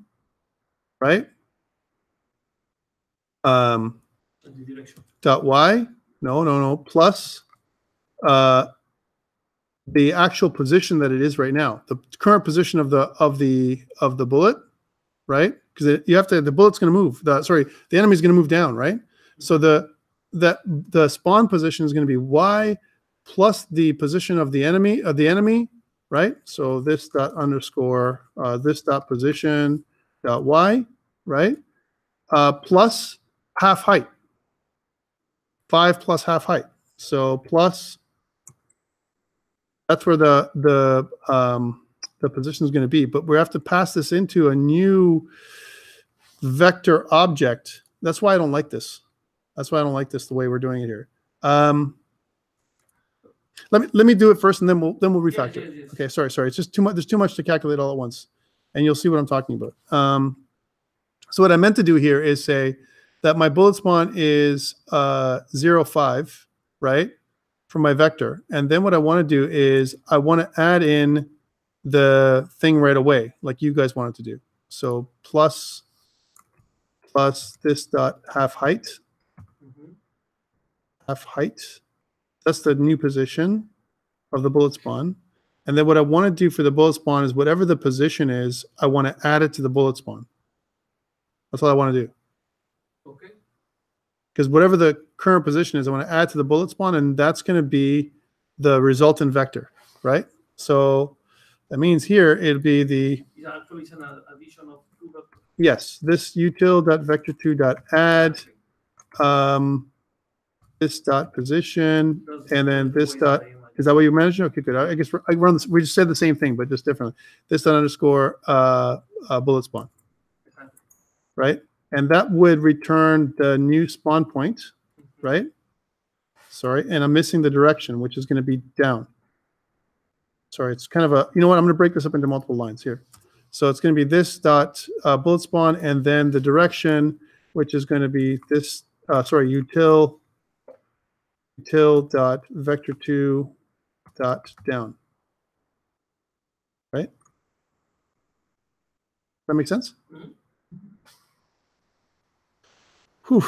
right?
the direction.
Dot y, no, plus the actual position that it is right now, the current position of the bullet, right? Because you have to, the bullet's going to move. The enemy's going to move down, right? So the spawn position is going to be y plus the position of the enemy, right? So this dot underscore this dot position dot y, right? Plus half height. 5 plus half height. So plus, that's where the position is going to be. But we have to pass this into a new vector object. That's why I don't like this. That's why I don't like this the way we're doing it here. Let me do it first, and then we'll refactor.
Yes.
Okay, sorry. It's just too much. There's too much to calculate all at once, and you'll see what I'm talking about. So what I meant to do here is say that my bullet spawn is 0.5, right, for my vector. And then what I want to do is I want to add in the thing right away, like you guys wanted to do. So plus this dot half height. Half height. That's the new position of the bullet spawn. And then what I want to do for the bullet spawn is whatever the position is, I want to add it to the bullet spawn. That's what I want to do.
Okay.
Because whatever the current position is, I want to add to the bullet spawn, and that's going to be the resultant vector, right? So that means here it'll be the
Actually, it's an addition of 2 vectors.
yes, this util.vector2.add this dot position, and then this dot. Is that what you managed? Okay, good. I guess we just said the same thing, but just differently. This dot underscore bullet spawn, right? And that would return the new spawn point, right? Sorry, and I'm missing the direction, which is going to be down. Sorry, it's kind of a, you know what? I'm going to break this up into multiple lines here. So it's going to be this dot bullet spawn, and then the direction, which is going to be this, util dot vector2 dot down. Right? Does that make sense?
Mm-hmm.
Whew.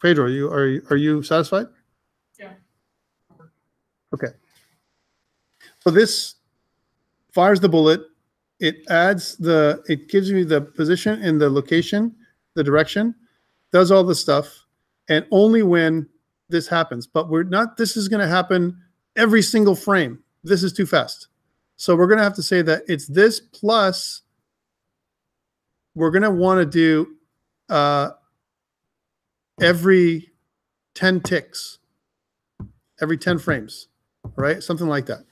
Pedro, are you satisfied?
Yeah.
Okay. So this fires the bullet. It gives you the position and the location, the direction, does all the stuff, and only when this happens. But this is going to happen every single frame. This is too fast. So we're going to have to say that it's this plus, we're going to want to do every 10 ticks, every 10 frames, right? Something like that.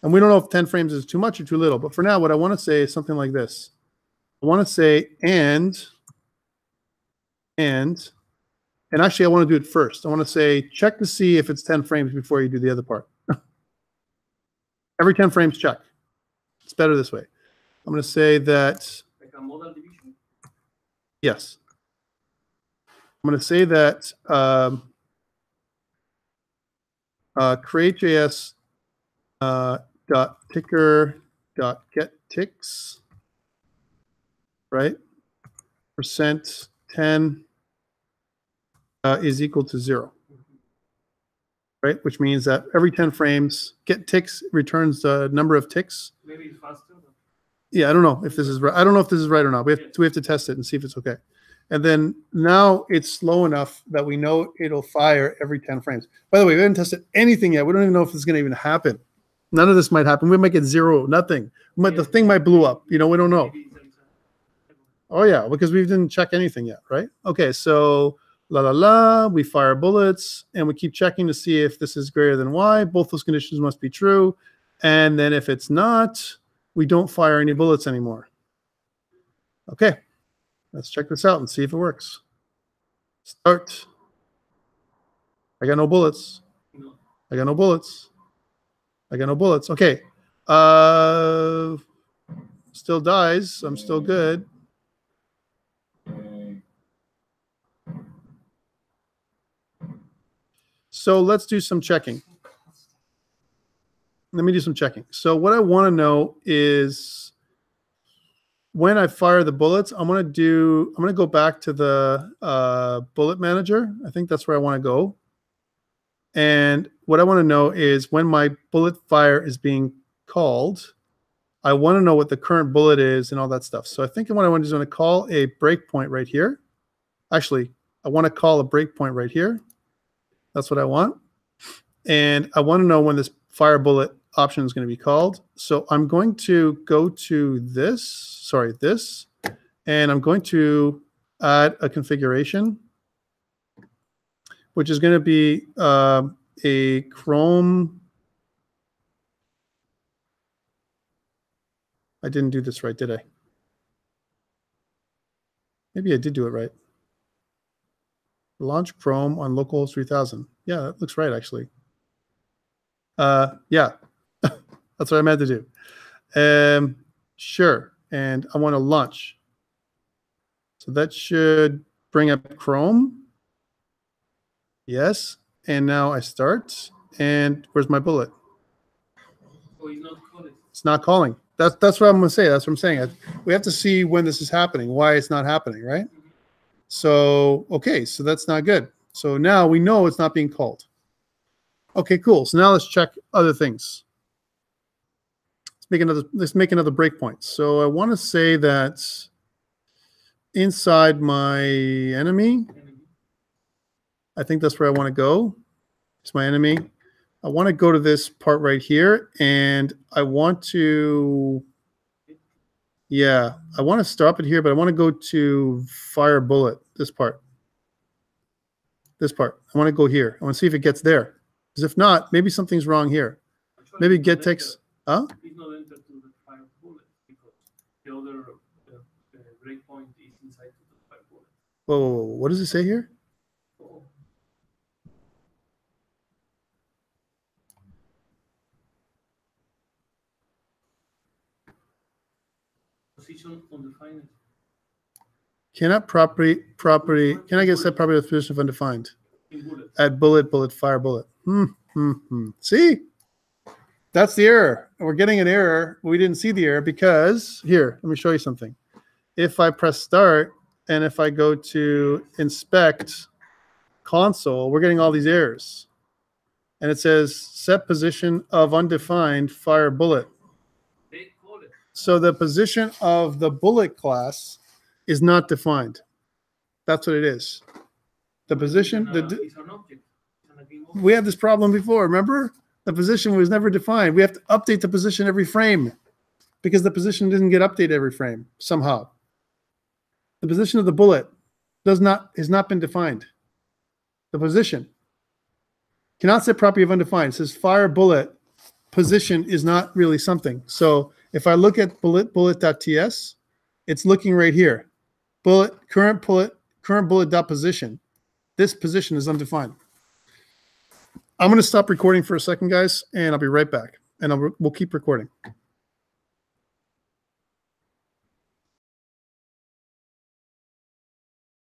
And we don't know if 10 frames is too much or too little, but for now, what I want to say is something like this. I want to say and actually I want to do it first. I want to say check to see if it's 10 frames before you do the other part. Every 10 frames, check. It's better this way. I'm going to say that.
Like a modal division?
Yes. I'm going to say that create.js dot ticker dot get ticks, right? Percent 10 is equal to 0, right? Which means that every 10 frames, get ticks returns the number of ticks.
Maybe it's faster.
Yeah, I don't know if this is right. I don't know if this is right or not. We have to test it and see if it's okay. And then now it's slow enough that we know it'll fire every 10 frames. By the way, we haven't tested anything yet. We don't even know if it's going to even happen. None of this might happen. We might get 0, nothing. The thing might blow up. You know, we don't know. Oh, yeah, because we didn't check anything yet, right? Okay, so we fire bullets, and we keep checking to see if this is greater than y. Both those conditions must be true. And then if it's not, we don't fire any bullets anymore. Okay, let's check this out and see if it works. Start. I got no bullets. I got no bullets. I got no bullets. Okay. Still dies. I'm still good. So let's do some checking. Let me do some checking. So what I want to know is when I fire the bullets, I'm going to go back to the bullet manager. I think that's where I want to go. And what I want to know is when my bullet fire is being called, I want to know what the current bullet is and all that stuff. So I think what I want to do is I want to call a breakpoint right here. Actually, I want to call a breakpoint right here. That's what I want. And I want to know when this fire bullet option is going to be called. So I'm going to go to this, and I'm going to add a configuration, which is going to be a Chrome. I didn't do this right, did I? Maybe I did do it right. Launch Chrome on localhost 3000. Yeah, that looks right, actually. Yeah, that's what I meant to do. Sure, and I want to launch. So that should bring up Chrome. Yes, and now I start, and where's my bullet?
Oh, he's not calling.
It's not calling. That's what I'm going to say. That's what I'm saying. We have to see when this is happening, why it's not happening, right? So, okay, so that's not good. So now we know it's not being called. Okay, cool. So now let's check other things. Let's make another breakpoint. So I want to say that inside my enemy, I think that's where I want to go. It's my enemy. I want to go to this part right here, and I want to, yeah, I want to stop it here, but I want to go to fire bullet, this part. This part. I want to go here. I want to see if it gets there. Because if not, maybe something's wrong here. Maybe get takes, huh?
It's not entered to the fire bullet because the other breakpoint is inside the fire bullet.
Whoa, what does it say here?
Oh. Position undefined.
Cannot property. Can I get set property with position of undefined? Add bullet, fire bullet. See? That's the error. We're getting an error. We didn't see the error because, here, let me show you something. If I press start and if I go to inspect console, we're getting all these errors. And it says set position of undefined fire bullet. So the position of the bullet class is not defined. That's what it is. The position, we had this problem before, remember? The position was never defined. We have to update the position every frame because the position didn't get updated every frame somehow. The position of the bullet has not been defined. The position cannot set property of undefined. It says fire bullet position is not really something. So if I look at bullet.ts, It's looking right here. Current bullet dot position. This position is undefined. I'm going to stop recording for a second, guys, and I'll be right back. And we'll keep recording.